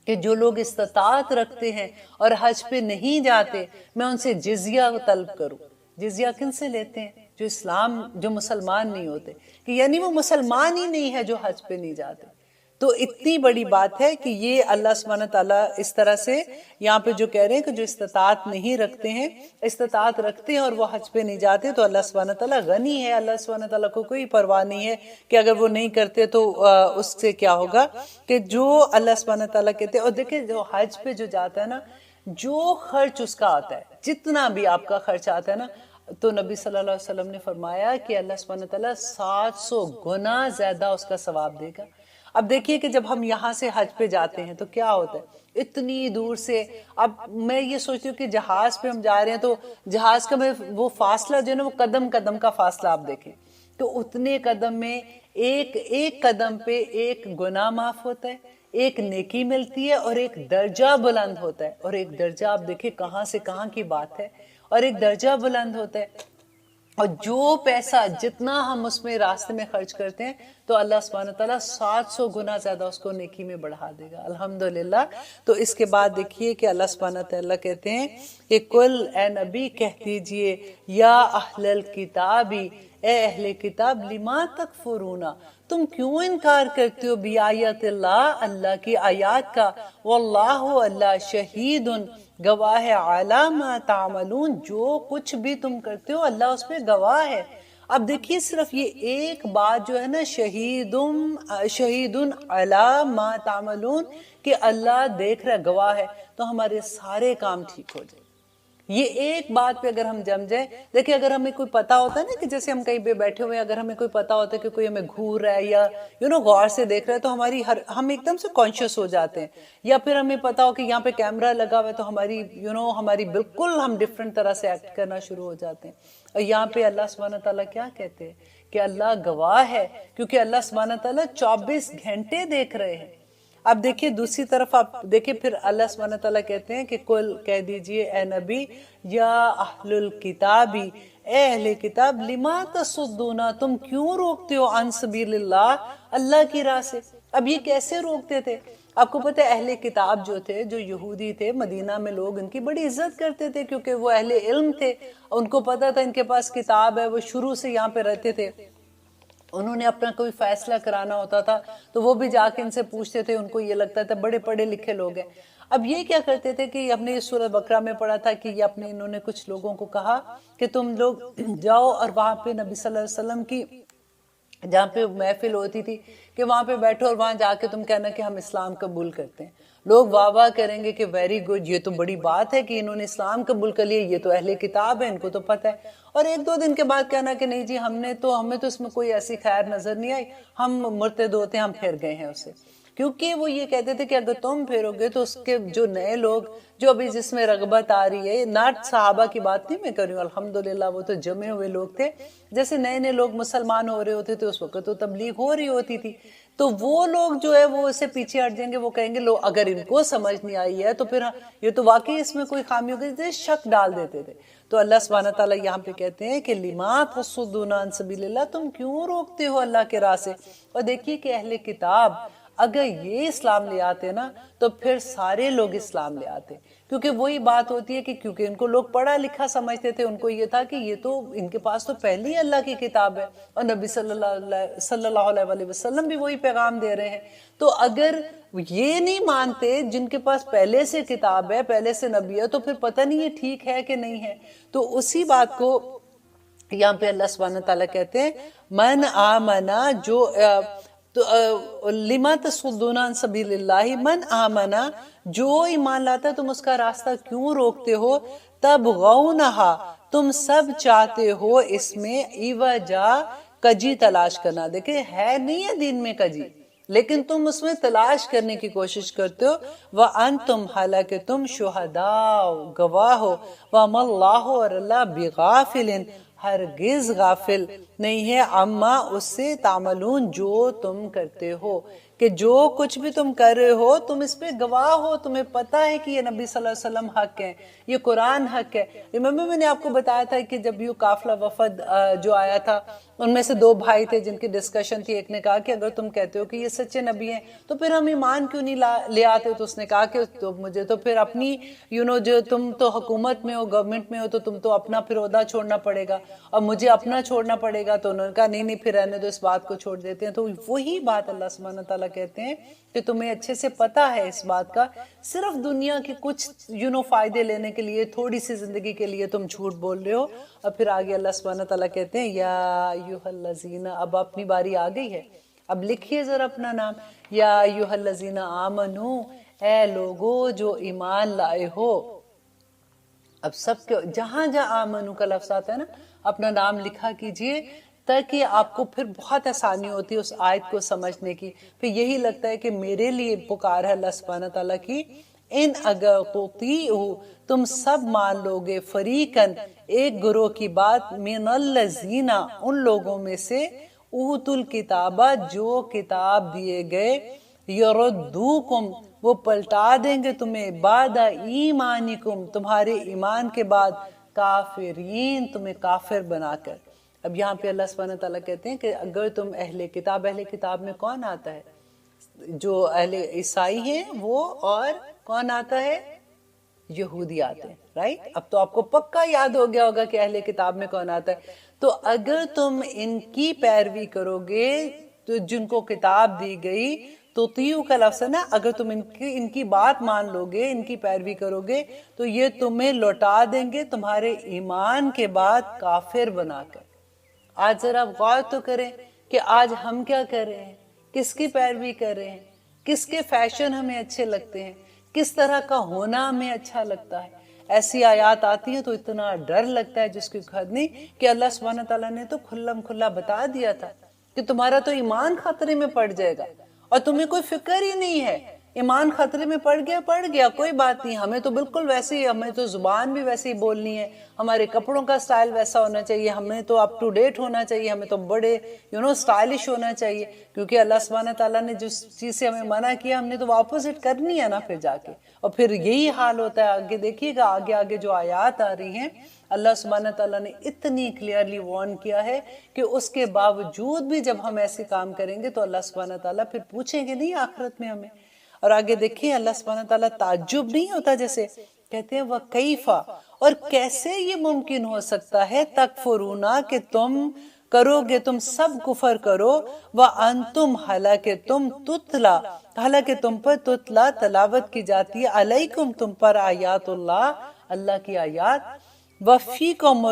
کہ جو لوگ استطاعت رکھتے ہیں اور حج پہ نہیں جاتے، میں ان سے جزیہ طلب کروں۔ جزیہ کن سے لیتے ہیں؟ جو مسلمان نہیں ہوتے، کہ یعنی وہ مسلمان ہی نہیں ہے جو حج پہ نہیں جاتے۔ تو اتنی بڑی بات ہے کہ یہ اللہ سبحانہ تعالیٰ اس طرح سے یہاں پہ جو کہہ رہے ہیں کہ جو استطاعت نہیں رکھتے ہیں، استطاعت رکھتے ہیں اور وہ حج پہ نہیں جاتے، تو اللہ سبحانہ تعالیٰ غنی ہے، اللہ سبحانہ تعالیٰ کو کوئی پرواہ نہیں ہے کہ اگر وہ نہیں کرتے تو اس سے کیا ہوگا، کہ جو اللہ سبحانہ تعالیٰ کہتے ہیں۔ اور دیکھیں جو حج پہ جو جاتا ہے نا، جو خرچ اس کا آتا ہے، جتنا بھی آپ کا خرچ آتا ہے نا، تو نبی صلی اللہ علیہ وسلم نے فرمایا کہ اللہ سبحانہ تعالیٰ 700 گنا زیادہ اس کا ثواب دے گا۔ اب دیکھیے کہ جب ہم یہاں سے حج پہ جاتے ہیں تو کیا ہوتا ہے، اتنی دور سے، اب میں یہ سوچتی ہوں کہ جہاز پہ ہم جا رہے ہیں تو جہاز کا وہ فاصلہ جو ہے نا، وہ قدم قدم کا فاصلہ آپ دیکھیں، تو اتنے قدم میں ایک قدم پہ ایک گناہ معاف ہوتا ہے، ایک نیکی ملتی ہے، اور ایک درجہ بلند ہوتا ہے. اور ایک درجہ آپ دیکھیں کہاں سے کہاں کی بات ہے، اور ایک درجہ بلند ہوتا ہے. اور جو پیسہ جتنا ہم اس میں راستے میں خرچ کرتے ہیں تو اللہ سبحانہ تعالیٰ 700 گنا زیادہ اس کو نیکی میں بڑھا دے گا. الحمدللہ. تو اس کے بعد دیکھیے کہ اللہ سبحانہ تعالیٰ کہتے ہیں کہ کل اے نبی کہہ دیجئے یا اہل الکتابی، اے اہل کتاب، لما تکفرون، تم کیوں انکار کرتے ہو بآیات اللہ، اللہ کی آیات کا، واللہ، اللہ، شہید، گواہ ہے، علی ما تعملون، جو کچھ بھی تم کرتے ہو اللہ اس پہ گواہ ہے. اب دیکھیے صرف یہ ایک بات جو ہے نا، شہید علی ما تعملون، کہ اللہ دیکھ رہا، گواہ ہے، تو ہمارے سارے کام ٹھیک ہو جائے. یہ ایک بات پہ اگر ہم جم جائیں. دیکھیں اگر ہمیں کوئی پتا ہوتا ہے نا کہ جیسے ہم کہیں پہ بیٹھے ہوئے ہیں، اگر ہمیں کوئی پتا ہوتا ہے کہ کوئی ہمیں گھور رہا ہے یا غور سے دیکھ رہا ہے، تو ہم ایک دم سے کانشیس ہو جاتے ہیں. یا پھر ہمیں پتا ہو کہ یہاں پہ کیمرہ لگا ہوا ہے تو ہماری بالکل ہم ڈفرنٹ طرح سے ایکٹ کرنا شروع ہو جاتے ہیں. اور یہاں پہ اللہ سبحانہ تعالیٰ کیا کہتے ہیں کہ اللہ گواہ ہے، کیونکہ اللہ سبحانہ تعالیٰ 24 گھنٹے دیکھ رہے ہیں. اب دیکھیے دوسری طرف آپ دیکھیں پھر اللہ سبحانہ تعالیٰ کہتے ہیں کہ کل کہہ دیجئے اے نبی یا اہل الکتابی، اے اہل کتاب، لما تصدون، تم کیوں روکتے ہو عن سبیل اللہ، اللہ کی راہ سے. اب یہ کیسے روکتے تھے؟ آپ کو پتہ ہے اہل کتاب جو تھے، جو یہودی تھے، مدینہ میں لوگ ان کی بڑی عزت کرتے تھے کیونکہ وہ اہل علم تھے. ان کو پتہ تھا ان کے پاس کتاب ہے، وہ شروع سے یہاں پہ رہتے تھے. انہوں نے اپنا کوئی فیصلہ کرانا ہوتا تھا تو وہ بھی جا کے ان سے پوچھتے تھے. ان کو یہ لگتا تھا بڑے پڑھے لکھے لوگ ہیں. اب یہ کیا کرتے تھے کہ ہم نے سورہ بقرہ میں پڑھا تھا کہ انہوں نے کچھ لوگوں کو کہا کہ تم لوگ جاؤ اور وہاں پہ نبی صلی اللہ علیہ وسلم کی جہاں پہ محفل ہوتی تھی کہ وہاں پہ بیٹھو اور وہاں جا کے تم کہنا کہ ہم اسلام قبول کرتے ہیں. لوگ واہ واہ کریں گے کہ ویری گڈ، یہ تو بڑی بات ہے کہ انہوں نے اسلام قبول کر لیا، یہ تو اہل کتاب ہے، ان کو تو پتہ ہے. اور ایک دو دن کے بعد کہنا کہ نہیں جی ہمیں تو اس میں کوئی ایسی خیر نظر نہیں آئی، ہم مرتد ہوتے ہیں، ہم پھر گئے ہیں اسے. کیونکہ وہ یہ کہتے تھے کہ اگر تم پھرو گے تو اس کے جو نئے لوگ جو ابھی جس میں رغبت آ رہی ہے، ناٹ صحابہ کی بات نہیں میں کر رہی ہوں، الحمدللہ وہ تو جمے ہوئے لوگ تھے، جیسے نئے لوگ مسلمان ہو رہے ہوتے تھے اس وقت تو تبلیغ ہو رہی ہوتی تھی، تو وہ لوگ جو ہے وہ اسے پیچھے ہٹ جائیں گے. وہ کہیں گے لو اگر ان کو سمجھ نہیں آئی ہے تو پھر یہ تو واقعی اس میں کوئی خامی ہو گئی، شک ڈال دیتے تھے. تو اللہ سبحانہ تعالیٰ یہاں پہ کہتے ہیں کہ لما تصدون عن سبیل اللہ، تم کیوں روکتے ہو اللہ کے راہ سے. اور دیکھیے کہ اہل کتاب اگر یہ اسلام لے آتے نا تو پھر سارے لوگ اسلام لے آتے. کیونکہ وہی بات ہوتی ہے کہ کیونکہ ان کو لوگ پڑھا لکھا سمجھتے تھے، ان کو یہ تھا کہ یہ تو ان کے پاس تو پہلی اللہ کی کتاب ہے اور نبی صلی اللہ علیہ وسلم بھی وہی پیغام دے رہے ہیں. تو اگر یہ نہیں مانتے جن کے پاس پہلے سے کتاب ہے، پہلے سے نبی ہے، تو پھر پتہ نہیں یہ ٹھیک ہے کہ نہیں ہے. تو اسی بات کو یہاں پہ اللہ سبحانہ تعالیٰ کہتے ہیں من آمنا، جو لما تصدون عن سبیل اللہ، من آمنا، جو ایمان لاتا ہے تم اس کا راستہ کیوں روکتے ہو، تبغونہا، تم سب چاہتے ہو اس میں عوجا، کجی تلاش کرنا. دیکھیں ہے نہیں ہے دین میں کجی، لیکن تم اس میں تلاش کرنے کی کوشش کرتے ہو. وَأَنْتُمْ، حالانکہ تم شہداء، گواہ ہو. وَمَا اللَّهُ، اور اللہ، بِغَافِلٍ، ہرگز غافل نہیں ہے، اما اس سے، تعملون، جو تم کرتے ہو. کہ جو کچھ بھی تم کر رہے ہو تم اس پہ گواہ ہو، تمہیں پتہ ہے کہ یہ نبی صلی اللہ علیہ وسلم حق ہے، یہ قرآن حق ہے. میں نے آپ کو بتایا تھا کہ جب یہ قافلہ وفد جو آیا تھا ان میں سے دو بھائی تھے جن کی ڈسکشن تھی. ایک نے کہا کہ اگر تم کہتے ہو کہ یہ سچے نبی ہیں تو پھر ہم ایمان کیوں نہیں لے آتے. تو اس نے کہا کہ مجھے تو پھر اپنی جو تم تو حکومت میں ہو، گورنمنٹ میں ہو، تو تم تو اپنا پھر عہدہ چھوڑنا پڑے گا اور مجھے اپنا چھوڑنا پڑے گا. تو انہوں نے کہا نہیں پھر رہنے دو، اس بات کو چھوڑ دیتے ہیں. تو وہی بات اللہ سبحانہ تعالیٰ کہتے ہیں کہ تمہیں اچھے سے پتہ ہے اس بات کا، صرف دنیا کے کچھ فائدے لینے کے لیے، تھوڑی سی زندگی کے لیے تم جھوٹ بول رہے ہو. اور پھر آگے اللہ سبحانہ تعالیٰ کہتے ہیں یا ایھا الذین، اب اپنی باری آ گئی ہے، اب لکھیے ذرا اپنا نام. یا ایھا الذین آمنو، اے لوگو جو ایمان لائے ہو. اب سب کے جہاں جہاں آمنو کا لفظ آتا ہے نا، اپنا نام لکھا کیجئے تاکہ آپ کو پھر بہت آسانی ہوتی ہے اس آیت کو سمجھنے کی. پھر یہی لگتا ہے کہ میرے لیے پکار ہے اللہ سبحانہ تعالیٰ کی ان اگر تطیعو تم سب مان لوگے فریقن ایک گروہ کی بات من الذین ان لوگوں میں سے اوتوا الکتابہ جو کتاب دیے گئے یردوکم وہ پلٹا دیں گے تمہیں بعد ایمانکم تمہارے ایمان کے بعد کافرین تمہیں کافر بنا کر. اب یہاں پہ اللہ سبحانہ تعالیٰ کہتے ہیں کہ اگر تم اہل کتاب میں کون آتا ہے؟ جو اہل عیسائی ہیں وہ، اور کون آتا ہے؟ یہودی آتے ہیں، رائٹ؟ اب تو آپ کو پکا یاد ہو گیا ہوگا کہ اہل کتاب میں کون آتا ہے. تو اگر تم ان کی پیروی کرو گے تو جن کو کتاب دی گئی، تو تیو کا لفظ ہے نا، اگر تم ان کی بات مان لو گے، ان کی پیروی کرو گے تو یہ تمہیں لوٹا دیں گے تمہارے ایمان کے بعد کافر بنا کر. آج ذرا غور تو کریں کہ آج ہم کیا کر رہے ہیں، کس کی پیروی کر رہے ہیں، کس کے فیشن ہمیں اچھے لگتے ہیں، کس طرح کا ہونا ہمیں اچھا لگتا ہے. ایسی آیات آتی ہیں تو اتنا ڈر لگتا ہے جس کی حد نہیں، کہ اللہ سبحانہ تعالیٰ نے تو کھلم کھلا بتا دیا تھا کہ تمہارا تو ایمان خطرے میں پڑ جائے گا اور تمہیں کوئی فکر ہی نہیں ہے. ایمان خطرے میں پڑ گیا کوئی بات نہیں، ہمیں تو بالکل ویسے ہی، ہمیں تو زبان بھی ویسے ہی بولنی ہے، ہمارے کپڑوں کا سٹائل ویسا ہونا چاہیے، ہمیں تو اپ ٹو ڈیٹ ہونا چاہیے، ہمیں تو بڑے سٹائلش ہونا چاہیے، کیونکہ اللہ سبحانہ تعالیٰ نے جس چیز سے ہمیں منع کیا ہم نے تو اپوزٹ کرنی ہے نا پھر جا کے. اور پھر یہی حال ہوتا ہے. آگے دیکھیے گا، آگے جو آیات آ رہی ہیں، اللہ سبحانہ تعالیٰ نے اتنی کلیئرلی وارن کیا ہے کہ اس کے باوجود بھی جب ہم ایسے کام کریں گے تو اللہ سبحانہ تعالیٰ پھر پوچھیں گے نہیں آخرت میں ہمیں. اور آگے دیکھیں اللہ سبحانہ تعالیٰ تعجب نہیں ہوتا، جیسے کہتے ہیں وَكَيْفَ اور کیسے یہ ممکن ہو سکتا ہے تکفرونا کہ تم کرو گے، تم سب کفر کرو، وَأَنْتُمْ حالانکہ تم تتلا، حالانکہ تم پر تتلا تلاوت کی جاتی ہے، علیکم تم پر آیات اللہ کی آیات، وَفِيكُمْ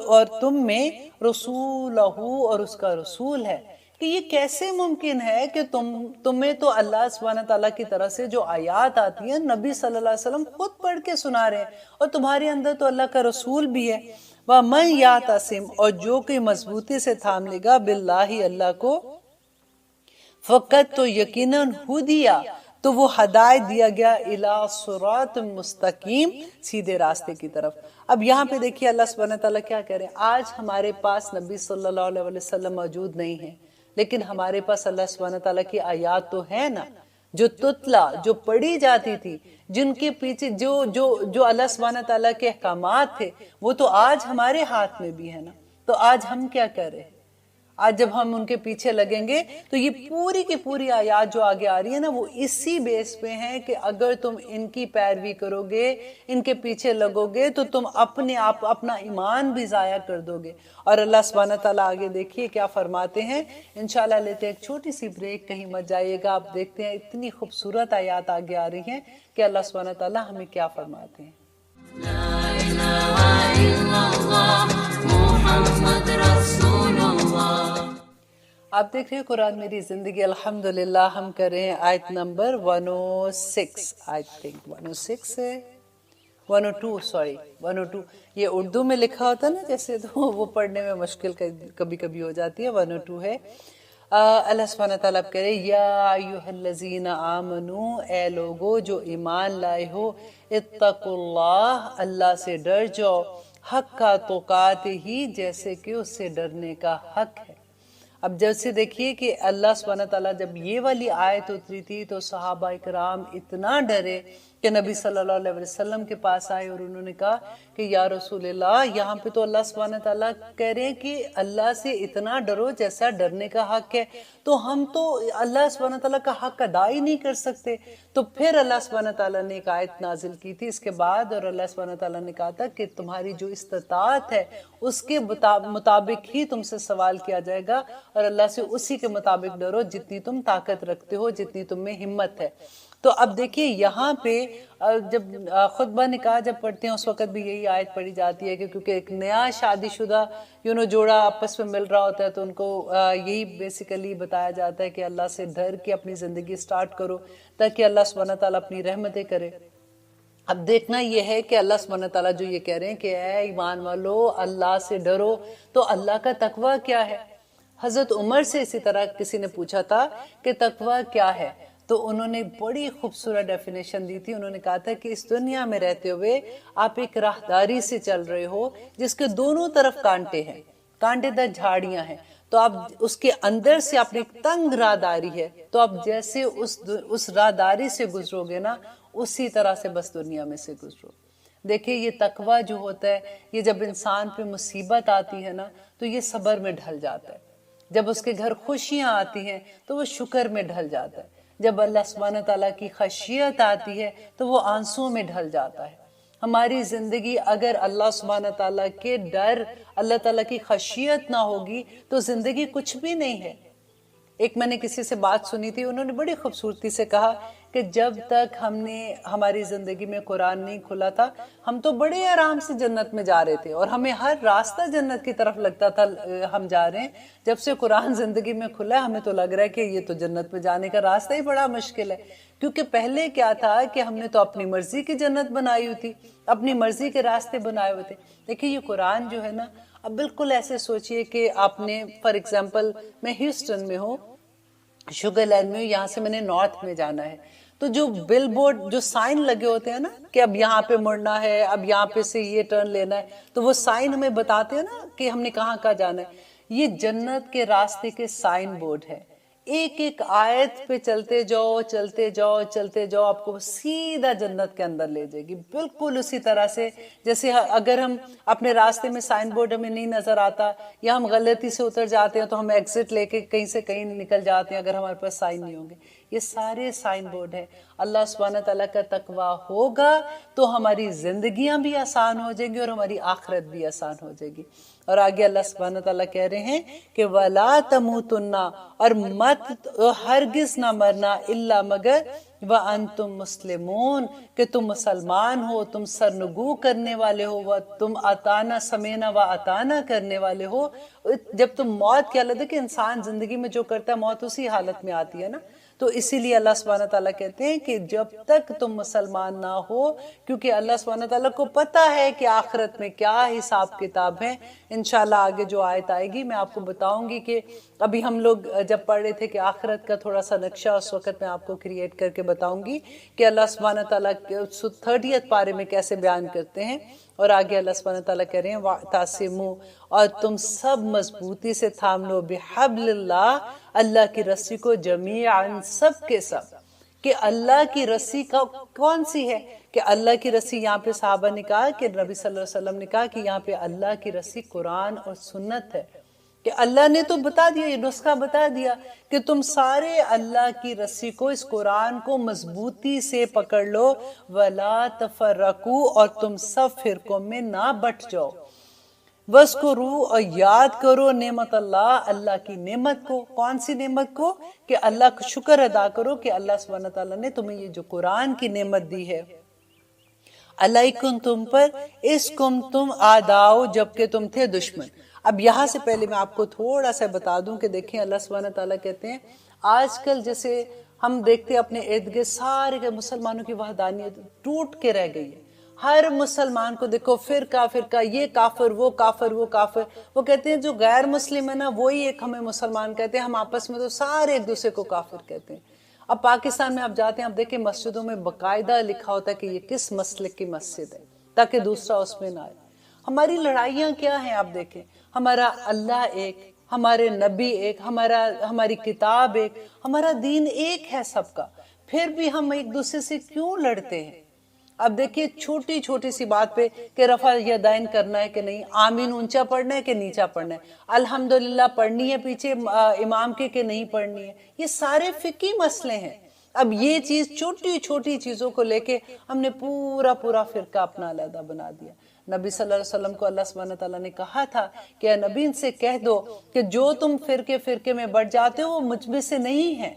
اور تم میں رسولہ اور اس کا رسول ہے. کہ یہ کیسے ممکن ہے کہ تمہیں تو اللہ سبحانہ تعالیٰ کی طرف سے جو آیات آتی ہیں نبی صلی اللہ علیہ وسلم خود پڑھ کے سنا رہے ہیں، اور تمہارے اندر تو اللہ کا رسول بھی ہے. وَمَنْ يَعْتَصِمْ اور جو کہ مضبوطی سے تھام لے گا بِاللَّهِ اللہ کو، فقط تو یقیناً ہدیٰ تو وہ ہدایت دیا گیا اِلَىٰ صِرَاطٍ مستقیم سیدھے راستے کی طرف. اب یہاں پہ دیکھیے اللہ سبحانہ تعالیٰ کیا کہہ رہے ہیں. آج ہمارے پاس نبی صلی اللہ علیہ وسلم موجود نہیں ہیں، لیکن ہمارے پاس اللہ سبحانہ تعالیٰ کی آیات تو ہے نا، جو تتلا، جو پڑھی جاتی تھی، جن کے پیچھے جو اللہ سبحانہ تعالیٰ کے احکامات تھے، وہ تو آج ہمارے ہاتھ میں بھی ہے نا. تو آج ہم کیا کر رہے ہیں؟ آج جب ہم ان کے پیچھے لگیں گے تو یہ پوری کی پوری آیات جو آگے آ رہی ہے نا، وہ اسی بیس پہ ہیں کہ اگر تم ان کی پیروی کرو گے، ان کے پیچھے لگو گے تو تم اپنے آپ اپنا ایمان بھی ضائع کر دو گے. اور اللہ سبحانہ تعالیٰ آگے دیکھیے کیا فرماتے ہیں. انشاءاللہ لیتے ہیں ایک چھوٹی سی بریک، کہیں مت جائیے گا. آپ دیکھتے ہیں اتنی خوبصورت آیات آگے آ رہی ہیں کہ اللہ سبحانہ تعالیٰ ہمیں کیا فرماتے ہیں. لا الہ الا اللہ محمد رسول اللہ. آپ دیکھ رہے ہیں قرآن میری زندگی. الحمدللہ ہم کر رہے ہیں آیت نمبر 106. آئی تھنک 106 ہے، 102 سوری 102. یہ اردو میں لکھا ہوتا ہے نا جیسے، تو وہ پڑھنے میں مشکل کبھی کبھی ہو جاتی ہے. 102 ہے. اللہ سبحانہ تعالیٰ کہہ رہے یا ایھا الذین آمنو، اے لوگو جو ایمان لائے ہو، اتقوا اللہ اللہ سے ڈر جاؤ، حق تقاتہ ہی جیسے کہ اس سے ڈرنے کا حق ہے. اب جیسے دیکھیے کہ اللہ سبحانہ تعالیٰ جب یہ والی آیت اتری تھی تو صحابہ کرام اتنا ڈرے کہ نبی صلی اللہ علیہ وسلم کے پاس آئے اور انہوں نے کہا کہ یا رسول اللہ، یہاں پہ تو اللہ سبحانہ تعالیٰ کہہ رہے ہیں کہ اللہ سے اتنا ڈرو جیسا ڈرنے کا حق ہے، تو ہم تو اللہ سبحانہ تعالیٰ کا حق ادا ہی نہیں کر سکتے. تو پھر اللہ سبحانہ تعالیٰ نے ایک آیت نازل کی تھی اس کے بعد، اور اللہ سبحانہ تعالیٰ نے کہا تھا کہ تمہاری جو استطاعت ہے اس کے مطابق ہی تم سے سوال کیا جائے گا، اور اللہ سے اسی کے مطابق ڈرو جتنی تم طاقت رکھتے ہو، جتنی تم میں ہمت ہے. تو اب دیکھیے یہاں پہ جب خطبہ نکاح جب پڑھتے ہیں اس وقت بھی یہی آیت پڑھی جاتی ہے کہ کیونکہ ایک نیا شادی شدہ جوڑا آپس میں مل رہا ہوتا ہے تو ان کو یہی بیسیکلی بتایا جاتا ہے کہ اللہ سے ڈر کے اپنی زندگی سٹارٹ کرو تاکہ اللہ سبحانہ تعالیٰ اپنی رحمتیں کرے. اب دیکھنا یہ ہے کہ اللہ سبحانہ تعالیٰ جو یہ کہہ رہے ہیں کہ اے ایمان والو اللہ سے ڈرو، تو اللہ کا تقویٰ کیا ہے؟ حضرت عمر سے اسی طرح کسی نے پوچھا تھا کہ تقویٰ کیا ہے، تو انہوں نے بڑی خوبصورت ڈیفینیشن دی تھی. انہوں نے کہا تھا کہ اس دنیا میں رہتے ہوئے آپ ایک راہداری سے چل رہے ہو جس کے دونوں طرف کانٹے ہیں, کانٹے دار جھاڑیاں ہیں, تو آپ اس کے اندر سے اپنی تنگ راہداری ہے, تو آپ جیسے اس راہداری سے گزرو گے نا اسی طرح سے بس دنیا میں سے گزرو. دیکھیں یہ تقوی جو ہوتا ہے, یہ جب انسان پہ مصیبت آتی ہے نا تو یہ صبر میں ڈھل جاتا ہے. جب اس کے گھر خوشیاں آتی ہیں تو وہ شکر میں ڈھل جاتا ہے. جب اللہ سبحانہ تعالیٰ کی خشیت آتی ہے تو وہ آنسوں میں ڈھل جاتا ہے. ہماری زندگی اگر اللہ سبحانہ تعالیٰ کے ڈر, اللہ تعالیٰ کی خشیت نہ ہوگی تو زندگی کچھ بھی نہیں ہے. ایک میں نے کسی سے بات سنی تھی, انہوں نے بڑی خوبصورتی سے کہا کہ جب تک ہماری زندگی میں قرآن نہیں کھلا تھا ہم تو بڑے آرام سے جنت میں جا رہے تھے اور ہمیں ہر راستہ جنت کی طرف لگتا تھا ہم جا رہے ہیں. جب سے قرآن زندگی میں کھلا ہے ہمیں تو لگ رہا ہے کہ یہ تو جنت میں جانے کا راستہ ہی بڑا مشکل ہے, کیونکہ پہلے کیا تھا کہ ہم نے تو اپنی مرضی کی جنت بنائی ہوئی تھی, اپنی مرضی کے راستے بنائے ہوئے تھے. دیکھیں یہ قرآن جو ہے نا, اب بالکل ایسے سوچئے کہ آپ نے فار ایگزامپل میں ہیوسٹن میں ہوں, شوگر لینڈ میں, یہاں سے میں نے نارتھ میں جانا ہے, تو جو بل بورڈ جو سائن لگے ہوتے ہیں نا کہ اب یہاں پہ مڑنا ہے, اب یہاں پہ سے یہ ٹرن لینا ہے, تو وہ سائن ہمیں بتاتے ہیں نا کہ ہم نے کہاں کہاں جانا ہے. یہ جنت کے راستے کے سائن بورڈ ہے. ایک ایک آیت پہ چلتے جاؤ چلتے جاؤ چلتے جاؤ, آپ کو سیدھا جنت کے اندر لے جائے گی. بالکل اسی طرح سے جیسے اگر ہم اپنے راستے میں سائن بورڈ ہمیں نہیں نظر آتا یا ہم غلطی سے اتر جاتے ہیں تو ہم ایگزٹ لے کے کہیں سے کہیں نکل جاتے ہیں اگر ہمارے پاس سائن نہیں ہوں گے. یہ سارے سائن بورڈ ہیں. اللہ سبحانہ تعالیٰ کا تقویٰ ہوگا تو ہماری زندگیاں بھی آسان ہو جائیں گی اور ہماری آخرت بھی آسان ہو جائے گی. اور آگے اللہ سبحانہ تعالیٰ کہہ رہے ہیں کہ وَلَا تَمُوتُنَّ, اور مت ہرگز نہ مرنا, الا مگر وَأَنْتُمْ مُسْلِمُونَ, کہ تم مسلمان ہو, تم سرنگو کرنے والے ہو, تم اطانا سمینا و اطانا کرنے والے ہو. جب تم موت کی حالت ہے کہ انسان زندگی میں جو کرتا ہے موت اسی حالت میں آتی ہے نا, تو اسی لیے اللہ سبحانہ تعالیٰ کہتے ہیں کہ جب تک تم مسلمان نہ ہو, کیونکہ اللہ سبحانہ تعالیٰ کو پتا ہے کہ آخرت میں کیا حساب کتاب ہے. انشاءاللہ آگے جو آیت آئے گی میں آپ کو بتاؤں گی کہ ابھی ہم لوگ جب پڑھ رہے تھے کہ آخرت کا تھوڑا سا نقشہ اس وقت میں آپ کو کریٹ کر کے بتاؤں گی کہ اللہ سبحانہ تعالیٰ 30 پارے میں کیسے بیان کرتے ہیں. اور آگے اللہ سبحانہ تعالیٰ کہہ رہے ہیں وَاعْتَصِمُوا, اور تم سب مضبوطی سے تھام لو, بِحَبْلِ اللَّهِ, اللہ کی رسی کو, جمیعاً سب کے سب. کہ اللہ کی رسی کا کون سی ہے, کہ اللہ کی رسی یہاں پہ صحابہ نے کہا کہ نبی صلی اللہ علیہ وسلم نے کہا کہ یہاں پہ اللہ کی رسی قرآن اور سنت ہے. کہ اللہ نے تو بتا دیا, یہ نسخہ بتا دیا کہ تم سارے اللہ کی رسی کو, اس قرآن کو مضبوطی سے پکڑ لو. وَلَا تَفَرَّقُوا, اور تم سب فرقوں میں نہ بٹ جاؤ. وَاذْكُرُوا, اور یاد کرو نعمت اللہ, اللہ کی نعمت کو. کون سی نعمت کو, کہ اللہ کو شکر ادا کرو کہ اللہ سبحانہ تعالیٰ نے تمہیں یہ جو قرآن کی نعمت دی ہے. علیکم, تم پر, اسکم, تم آداؤ, جبکہ تم تھے دشمن. اب یہاں سے پہلے میں آپ کو تھوڑا سا بتا دوں کہ دیکھیں اللہ سبحانہ تعالیٰ کہتے ہیں آج کل جیسے ہم دیکھتے ہیں اپنے ارد گرد سارے کے مسلمانوں کی وحدانیت ٹوٹ کے رہ گئی ہے. ہر مسلمان کو دیکھو فرقہ فرقہ, یہ کافر وہ کافر وہ کافر. وہ کہتے ہیں جو غیر مسلم ہے نا وہی ایک ہمیں مسلمان کہتے ہیں, ہم آپس میں تو سارے ایک دوسرے کو کافر کہتے ہیں. اب پاکستان میں آپ جاتے ہیں, آپ دیکھیں مسجدوں میں باقاعدہ لکھا ہوتا ہے کہ یہ کس مسلک کی مسجد ہے, تاکہ دوسرا اس میں نہ آئے. ہماری لڑائیاں کیا ہیں آپ دیکھیں, ہمارا اللہ ایک, ہمارے نبی ایک, ہماری کتاب ایک, ہمارا دین ایک ہے سب کا, پھر بھی ہم ایک دوسرے سے کیوں لڑتے ہیں. اب دیکھیے چھوٹی چھوٹی سی بات پہ کہ رفع یدین کرنا ہے کہ نہیں, آمین اونچا پڑھنا ہے کہ نیچا پڑھنا ہے, الحمدللہ پڑھنی ہے پیچھے امام کے نہیں پڑھنی ہے, یہ سارے فقہی مسئلے ہیں. اب یہ چیز چھوٹی چھوٹی چیزوں کو لے کے ہم نے پورا فرقہ اپنا علیحدہ بنا دیا. نبی صلی اللہ علیہ وسلم کو اللہ سبحانہ تعالیٰ نے کہا تھا کہ اے نبی ان سے کہہ دو کہ جو تم فرقے میں بٹ جاتے ہو وہ مجھ میں سے نہیں ہیں,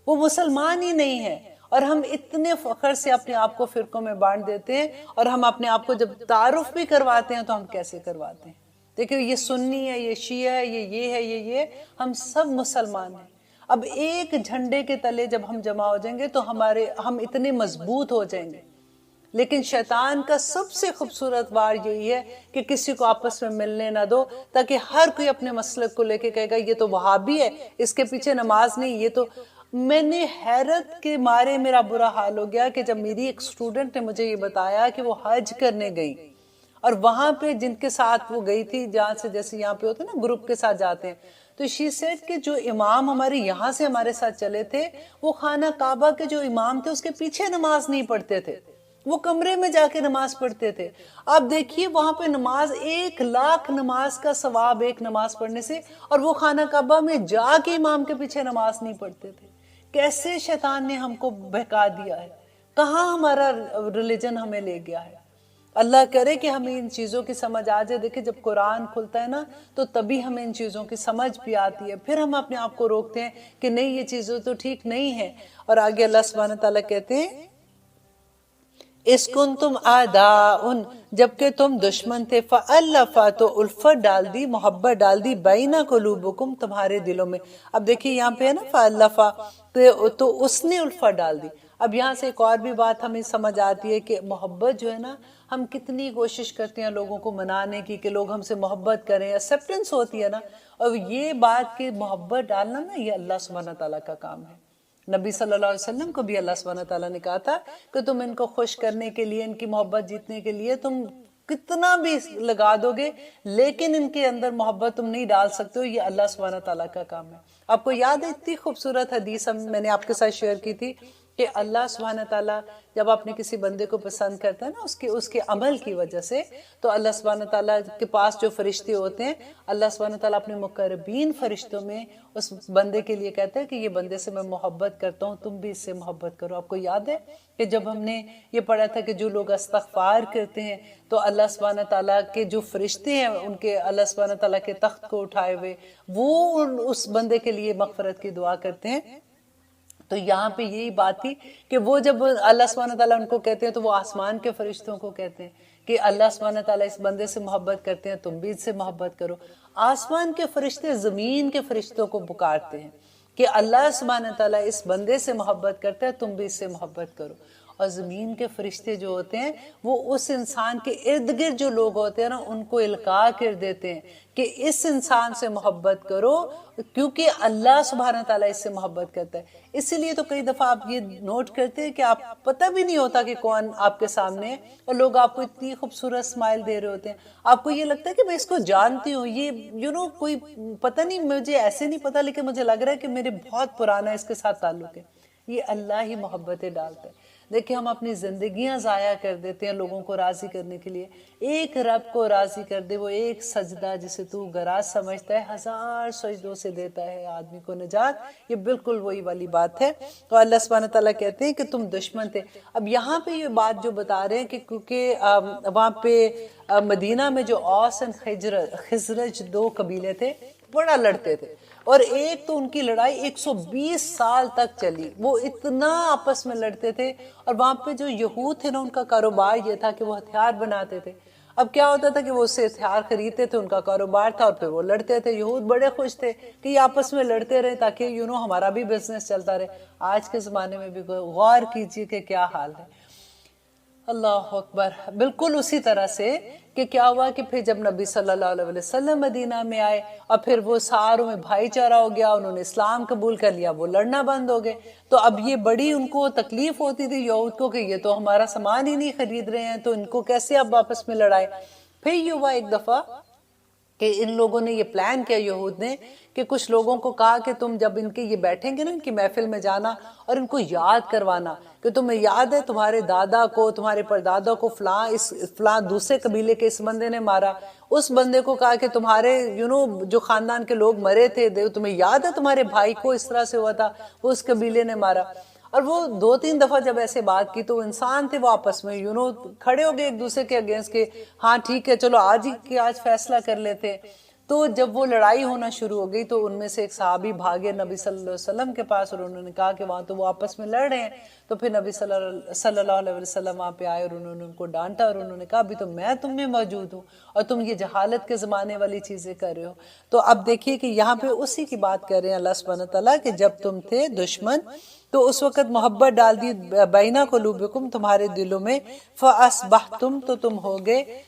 وہ مسلمان ہی نہیں ہیں. اور ہم اتنے فخر سے اپنے آپ کو فرقوں میں بانٹ دیتے ہیں, اور ہم اپنے آپ کو جب تعارف بھی کرواتے ہیں تو ہم کیسے کرواتے ہیں. دیکھیں یہ سنی ہے, یہ شیعہ ہے, یہ ہے, یہ ہم سب مسلمان ہیں. اب ایک جھنڈے کے تلے جب ہم جمع ہو جائیں گے تو ہم اتنے مضبوط ہو جائیں گے. لیکن شیطان کا سب سے خوبصورت وار یہی ہے کہ کسی کو آپس میں ملنے نہ دو, تاکہ ہر کوئی اپنے مسلک کو لے کے کہے گا یہ تو وہابی ہے, اس کے پیچھے نماز نہیں, یہ تو میں نے حیرت کے مارے میرا برا حال ہو گیا کہ جب میری ایک اسٹوڈنٹ نے مجھے یہ بتایا کہ وہ حج کرنے گئی اور وہاں پہ جن کے ساتھ وہ گئی تھی، جہاں سے جیسے یہاں پہ ہوتے ہیں نا گروپ کے ساتھ جاتے ہیں، تو شی سیڈ کہ جو امام ہمارے یہاں سے ہمارے ساتھ چلے تھے وہ خانہ کعبہ کے جو امام تھے اس کے پیچھے نماز نہیں پڑھتے تھے، وہ کمرے میں جا کے نماز پڑھتے تھے۔ آپ دیکھیے وہاں پہ نماز 1,00,000 نماز کا ثواب ایک نماز پڑھنے سے، اور وہ خانہ کعبہ میں جا کے امام کے پیچھے نماز نہیں پڑھتے تھے۔ کیسے شیطان نے ہم کو بہکا دیا ہے، کہاں ہمارا ریلیجن ہمیں لے گیا ہے۔ اللہ کرے کہ ہمیں ان چیزوں کی سمجھ آ جائے۔ دیکھیں جب قرآن کھلتا ہے نا تو تبھی ہمیں ان چیزوں کی سمجھ بھی آتی ہے، پھر ہم اپنے آپ کو روکتے ہیں کہ نہیں یہ چیزیں تو ٹھیک نہیں ہیں۔ اور آگے اللہ سبحانہ تعالیٰ کہتے ہیں اس کنتم اعداء، جبکہ تم دشمن تھے، فألف، تو الفت ڈال دی، محبت ڈال دی، بین قلوبکم، تمہارے دلوں میں۔ اب دیکھیے یہاں پہ ہے نا فألف، تو اس نے الفت ڈال دی۔ اب یہاں سے ایک اور بھی بات ہمیں سمجھ آتی ہے کہ محبت جو ہے نا، ہم کتنی کوشش کرتے ہیں لوگوں کو منانے کی کہ لوگ ہم سے محبت کریں، ایکسیپٹنس ہوتی ہے نا، اور یہ بات کہ محبت ڈالنا نا یہ اللہ سبحانہ تعالیٰ کا کام ہے۔ نبی صلی اللہ علیہ وسلم کو بھی اللہ سبحانہ تعالیٰ نے کہا تھا کہ تم ان کو خوش کرنے کے لیے، ان کی محبت جیتنے کے لیے تم کتنا بھی لگا دو گے لیکن ان کے اندر محبت تم نہیں ڈال سکتے ہو، یہ اللہ سبحانہ تعالیٰ کا کام ہے۔ آپ کو یاد ہے اتنی خوبصورت حدیث میں نے آپ کے ساتھ شیئر کی تھی کہ اللہ سبحانہ تعالیٰ جب اپنے کسی بندے کو پسند کرتا ہے نا اس کے عمل کی وجہ سے، تو اللہ سبحانہ تعالیٰ کے پاس جو فرشتے ہوتے ہیں، اللہ سبحانہ تعالیٰ اپنے مقربین فرشتوں میں اس بندے کے لیے کہتا ہے کہ یہ بندے سے میں محبت کرتا ہوں، تم بھی اس سے محبت کرو۔ آپ کو یاد ہے کہ جب ہم نے یہ پڑھا تھا کہ جو لوگ استغفار کرتے ہیں تو اللہ سبحانہ تعالیٰ کے جو فرشتے ہیں ان کے اللہ سبحانہ تعالیٰ کے تخت کو اٹھائے ہوئے وہ اس بندے کے لیے مغفرت کی دعا کرتے ہیں۔ تو یہاں پہ یہی بات تھی کہ وہ جب اللہ سبحانہ تعالیٰ ان کو کہتے ہیں تو وہ آسمان کے فرشتوں کو کہتے ہیں کہ اللہ سبحانہ تعالیٰ اس بندے سے محبت کرتے ہیں، تم بھی اس سے محبت کرو۔ آسمان کے فرشتے زمین کے فرشتوں کو پکارتے ہیں کہ اللہ سبحانہ تعالیٰ اس بندے سے محبت کرتا ہے، تم بھی اس سے محبت کرو۔ اور زمین کے فرشتے جو ہوتے ہیں وہ اس انسان کے ارد گرد جو لوگ ہوتے ہیں نا ان کو القاء کر دیتے ہیں کہ اس انسان سے محبت کرو کیونکہ اللہ سبحانہ تعالیٰ اس سے محبت کرتا ہے۔ اسی لیے تو کئی دفعہ آپ یہ نوٹ کرتے ہیں کہ آپ پتہ بھی نہیں ہوتا کہ کون آپ کے سامنے ہے اور لوگ آپ کو اتنی خوبصورت اسمائل دے رہے ہوتے ہیں، آپ کو یہ لگتا ہے کہ میں اس کو جانتی ہوں، یہ کوئی پتہ نہیں، مجھے ایسے نہیں پتہ لیکن مجھے لگ رہا ہے کہ میرے بہت پرانا اس کے ساتھ تعلق ہے۔ یہ اللہ ہی محبتیں ڈالتا ہے۔ دیکھیں ہم اپنی زندگیاں ضائع کر دیتے ہیں لوگوں کو راضی کرنے کے لیے۔ ایک رب کو راضی کر دے، وہ ایک سجدہ جسے تو گراز سمجھتا ہے 1000 سجدوں سے دیتا ہے آدمی کو نجات۔ یہ بالکل وہی والی بات ہے۔ تو اللہ سبحانہ تعالیٰ کہتے ہیں کہ تم دشمن تھے۔ اب یہاں پہ یہ بات جو بتا رہے ہیں کہ کیونکہ وہاں پہ مدینہ میں جو اوس اور خزرج 2 قبیلے تھے بڑا لڑتے تھے، اور ایک تو ان کی لڑائی 120 سال تک چلی، وہ اتنا آپس میں لڑتے تھے۔ اور وہاں پہ جو یہود تھے نا ان کا کاروبار یہ تھا کہ وہ ہتھیار بناتے تھے۔ اب کیا ہوتا تھا کہ وہ اس سے ہتھیار خریدتے تھے، ان کا کاروبار تھا، اور پھر وہ لڑتے تھے۔ یہود بڑے خوش تھے کہ یہ آپس میں لڑتے رہے تاکہ ہمارا بھی بزنس چلتا رہے۔ آج کے زمانے میں بھی غور کیجئے کہ کیا حال ہے۔ اللہ اکبر۔ بالکل اسی طرح سے کہ کیا ہوا کہ پھر جب نبی صلی اللہ علیہ وسلم مدینہ میں آئے اور پھر وہ ساروں میں بھائی چارہ ہو گیا، انہوں نے اسلام قبول کر لیا، وہ لڑنا بند ہو گئے۔ تو اب یہ بڑی ان کو تکلیف ہوتی تھی یہود کو کہ یہ تو ہمارا سامان ہی نہیں خرید رہے ہیں، تو ان کو کیسے اب آپس میں لڑائے۔ پھر یہ ہوا ایک دفعہ کہ ان لوگوں نے یہ پلان کیا، یہود نے، کہ کچھ لوگوں کو کہا کہ تم جب ان کے یہ بیٹھیں گے نا ان کی محفل میں جانا اور ان کو یاد کروانا کہ تمہیں یاد ہے تمہارے دادا کو، تمہارے پردادا کو فلاں دوسرے قبیلے کے اس بندے نے مارا۔ اس بندے کو کہا کہ تمہارے جو خاندان کے لوگ مرے تھے تمہیں یاد ہے تمہارے بھائی کو اس طرح سے ہوا تھا، وہ اس قبیلے نے مارا۔ اور وہ 2-3 دفعہ جب ایسے بات کی تو انسان تھے وہ آپس میں کھڑے ہو گئے ایک دوسرے کے اگینسٹ کے، ہاں ٹھیک ہے چلو آج فیصلہ کر لیتے۔ تو جب وہ لڑائی ہونا شروع ہو گئی تو ان میں سے ایک صحابی بھاگے نبی صلی اللہ علیہ وسلم کے پاس، اور انہوں نے کہا کہ وہاں تو وہ آپس میں لڑ رہے ہیں۔ تو پھر نبی صلی اللہ علیہ وسلم وہاں پہ آئے اور انہوں نے ان کو ڈانٹا، اور انہوں نے کہا ابھی تو میں تم میں موجود ہوں اور تم یہ جہالت کے زمانے والی چیزیں کر رہے ہو۔ تو اب دیکھیے کہ یہاں پہ اسی کی بات کر رہے ہیں اللہ سبحانہ تعالیٰ کہ جب تم تھے دشمن تو اس وقت محبت ڈال دی بینہ قلوبکم، تمہارے دلوں میں، فاصبحتم، تو تم ہو گئے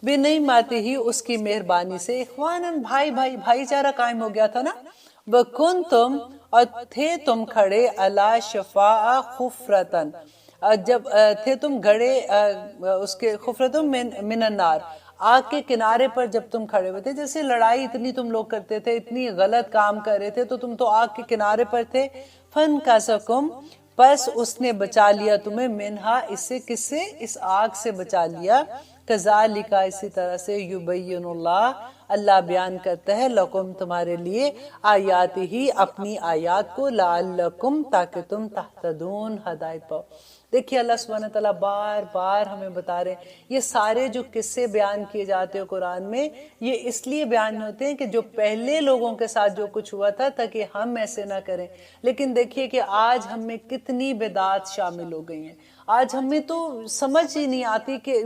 بنعمتہ ہی، اس کی مہربانی سے، اخواناً بھائی چارہ قائم ہو گیا تھا نا، وکنتم، اور تھے تم کھڑے الا شفا خفرتن، جب تھے تم گھڑے اس کے خفرتن من النار، آگ کے کنارے پر جب تم کھڑے ہوئے تھے. جیسے لڑائی اتنی تم لوگ کرتے تھے، اتنی غلط کام کر رہے تھے، تو تم تو آگ کے کنارے پر تھے. فن قذکم، پس اس نے بچا لیا تمہیں، منہا، اس سے، کس سے؟ اس آگ سے بچا لیا. کذالک، اسی طرح سے، یبین اللہ بیان کرتا ہے، لکم، تمہارے لیے، آیات ہی، اپنی آیات کو، لعلکم، تاکہ تم تہتدون، ہدایت پاؤ. دیکھیے اللہ سبحانہ تعالیٰ بار بار ہمیں بتا رہے ہیں، یہ سارے جو قصے بیان کیے جاتے ہیں قرآن میں، یہ اس لیے بیان ہوتے ہیں کہ جو پہلے لوگوں کے ساتھ جو کچھ ہوا تھا تاکہ ہم ایسے نہ کریں. لیکن دیکھیے کہ آج ہم میں کتنی بدعات شامل ہو گئی ہیں. آج ہمیں تو سمجھ ہی نہیں آتی کہ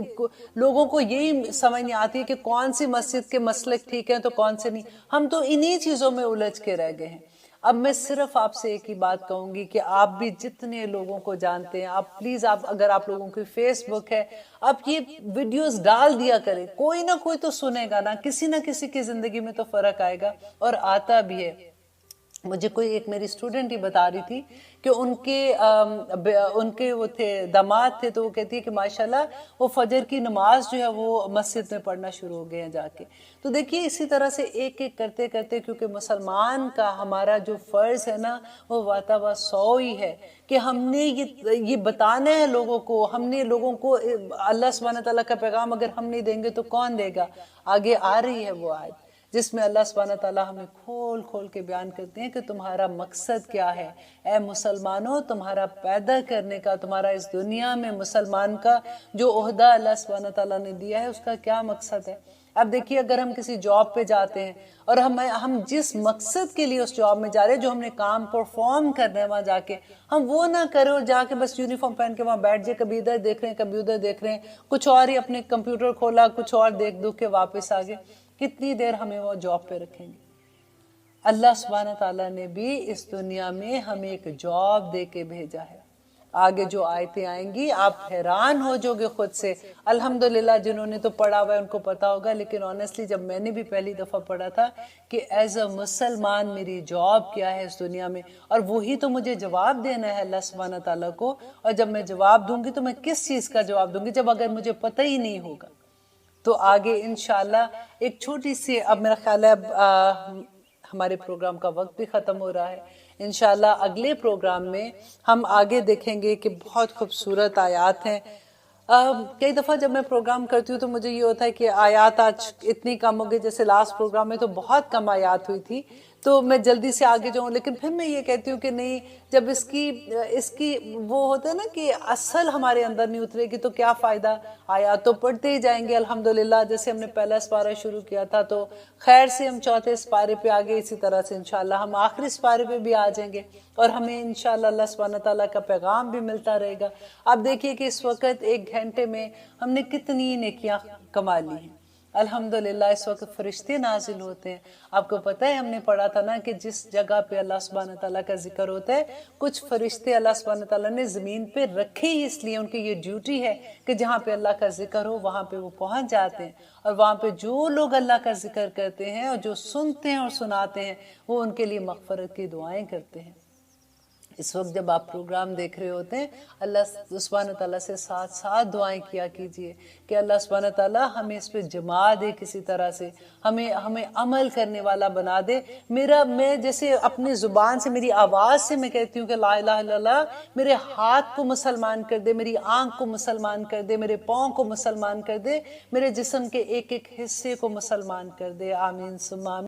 لوگوں کو یہی سمجھ نہیں آتی کہ کون سی مسجد کے مسلک ٹھیک ہیں تو کون سے نہیں. ہم تو انہی چیزوں میں الجھ کے رہ گئے ہیں. اب میں صرف آپ سے ایک ہی بات کہوں گی کہ آپ بھی جتنے لوگوں کو جانتے ہیں، آپ پلیز، اگر آپ لوگوں کی فیس بک ہے، آپ یہ ویڈیوز ڈال دیا کریں. کوئی نہ کوئی تو سنے گا نا، کسی نہ کسی کی زندگی میں تو فرق آئے گا، اور آتا بھی ہے. مجھے کوئی ایک میری اسٹوڈنٹ ہی بتا رہی تھی کہ ان کے وہ تھے داماد تھے، تو وہ کہتی ہے کہ ماشاءاللہ وہ فجر کی نماز جو ہے وہ مسجد میں پڑھنا شروع ہو گئے ہیں جا کے. تو دیکھیے اسی طرح سے ایک ایک کرتے کرتے، کیونکہ مسلمان کا ہمارا جو فرض ہے نا، وہ واتوا سو ہی ہے کہ ہم نے یہ بتانا ہے لوگوں کو. ہم نے لوگوں کو اللہ سبحانہ تعالیٰ کا پیغام اگر ہم نہیں دیں گے تو کون دے گا؟ آگے آ رہی ہے وہ آیت جس میں اللہ سبحانہ تعالیٰ ہمیں کھول کھول کے بیان کرتے ہیں کہ تمہارا مقصد کیا ہے. اے مسلمانوں، تمہارا پیدا کرنے کا، تمہارا اس دنیا میں مسلمان کا جو عہدہ اللہ سبحانہ تعالیٰ نے دیا ہے، اس کا کیا مقصد ہے. اب دیکھیے اگر ہم کسی جاب پہ جاتے ہیں اور ہم جس مقصد کے لیے اس جاب میں جا رہے ہیں، جو ہم نے کام پرفارم کرنا ہے وہاں جا کے، ہم وہ نہ کریں اور جا کے بس یونیفارم پہن کے وہاں بیٹھ جائے، کبھی ادھر دیکھ رہے ہیں کبھی ادھر دیکھ رہے ہیں، کچھ اور ہی اپنے کمپیوٹر کھولا، کچھ اور دیکھ دکھ کے واپس آ گئے. کتنی دیر ہمیں وہ جاب پہ رکھیں گے؟ اللہ سبحانہ تعالیٰ نے بھی اس دنیا میں ہمیں ایک جاب دے کے بھیجا ہے. آگے جو آیتیں آئیں گی آپ حیران ہو جو گے خود سے. الحمدللہ جنہوں نے تو پڑھا ہوا ہے ان کو پتا ہوگا، لیکن آنیسٹلی جب میں نے بھی پہلی دفعہ پڑھا تھا کہ ایز اے مسلمان میری جاب کیا ہے اس دنیا میں، اور وہی تو مجھے جواب دینا ہے اللہ سبحانہ تعالیٰ کو. اور جب میں جواب دوں گی تو میں کس چیز کا جواب دوں گی جب اگر مجھے پتہ ہی نہیں ہوگا. تو آگے انشاءاللہ ایک چھوٹی سی، اب میرا خیال ہے ہمارے پروگرام کا وقت بھی ختم ہو رہا ہے. انشاءاللہ اگلے پروگرام میں ہم آگے دیکھیں گے کہ بہت خوبصورت آیات ہیں. کئی دفعہ جب میں پروگرام کرتی ہوں تو مجھے یہ ہوتا ہے کہ آیات آج اتنی کم ہو گئی، جیسے لاسٹ پروگرام میں تو بہت کم آیات ہوئی تھی تو میں جلدی سے آگے جاؤں. لیکن پھر میں یہ کہتی ہوں کہ نہیں، جب اس کی وہ ہوتا ہے نا کہ اصل ہمارے اندر نہیں اترے گی تو کیا فائدہ. آیات تو پڑھتے ہی جائیں گے الحمدللہ. جیسے ہم نے پہلا سپارہ شروع کیا تھا تو خیر سے ہم چوتھے سپارے پہ آگے، اسی طرح سے انشاءاللہ ہم آخری سپارے پہ بھی آ جائیں گے اور ہمیں انشاءاللہ اللہ سبحانہ تعالیٰ کا پیغام بھی ملتا رہے گا. آپ دیکھیے کہ اس وقت 1 گھنٹے میں ہم نے کتنی نیکیاں کما لی ہیں. الحمدللہ اس وقت فرشتے نازل ہوتے ہیں. آپ کو پتہ ہے ہم نے پڑھا تھا نا کہ جس جگہ پہ اللہ سبحانہ تعالیٰ کا ذکر ہوتا ہے، کچھ فرشتے اللہ سبحانہ تعالیٰ نے زمین پہ رکھے ہی اس لیے، ان کی یہ ڈیوٹی ہے کہ جہاں پہ اللہ کا ذکر ہو وہاں پہ وہ پہنچ جاتے ہیں، اور وہاں پہ جو لوگ اللہ کا ذکر کرتے ہیں اور جو سنتے ہیں اور سناتے ہیں وہ ان کے لیے مغفرت کی دعائیں کرتے ہیں. اس وقت جب آپ پروگرام دیکھ رہے ہوتے ہیں، اللہ سبحانہ تعالیٰ سے ساتھ ساتھ دعائیں کیا کیجئے کہ اللہ سبحانہ تعالیٰ ہمیں اس پہ جما دے، کسی طرح سے ہمیں عمل کرنے والا بنا دے. میں جیسے اپنی زبان سے، میری آواز سے میں کہتی ہوں کہ لا الہ الا اللہ، میرے ہاتھ کو مسلمان کر دے، میری آنکھ کو مسلمان کر دے، میرے پاؤں کو مسلمان کر دے، میرے جسم کے ایک ایک حصے کو مسلمان کر دے. آمین ثم آمین.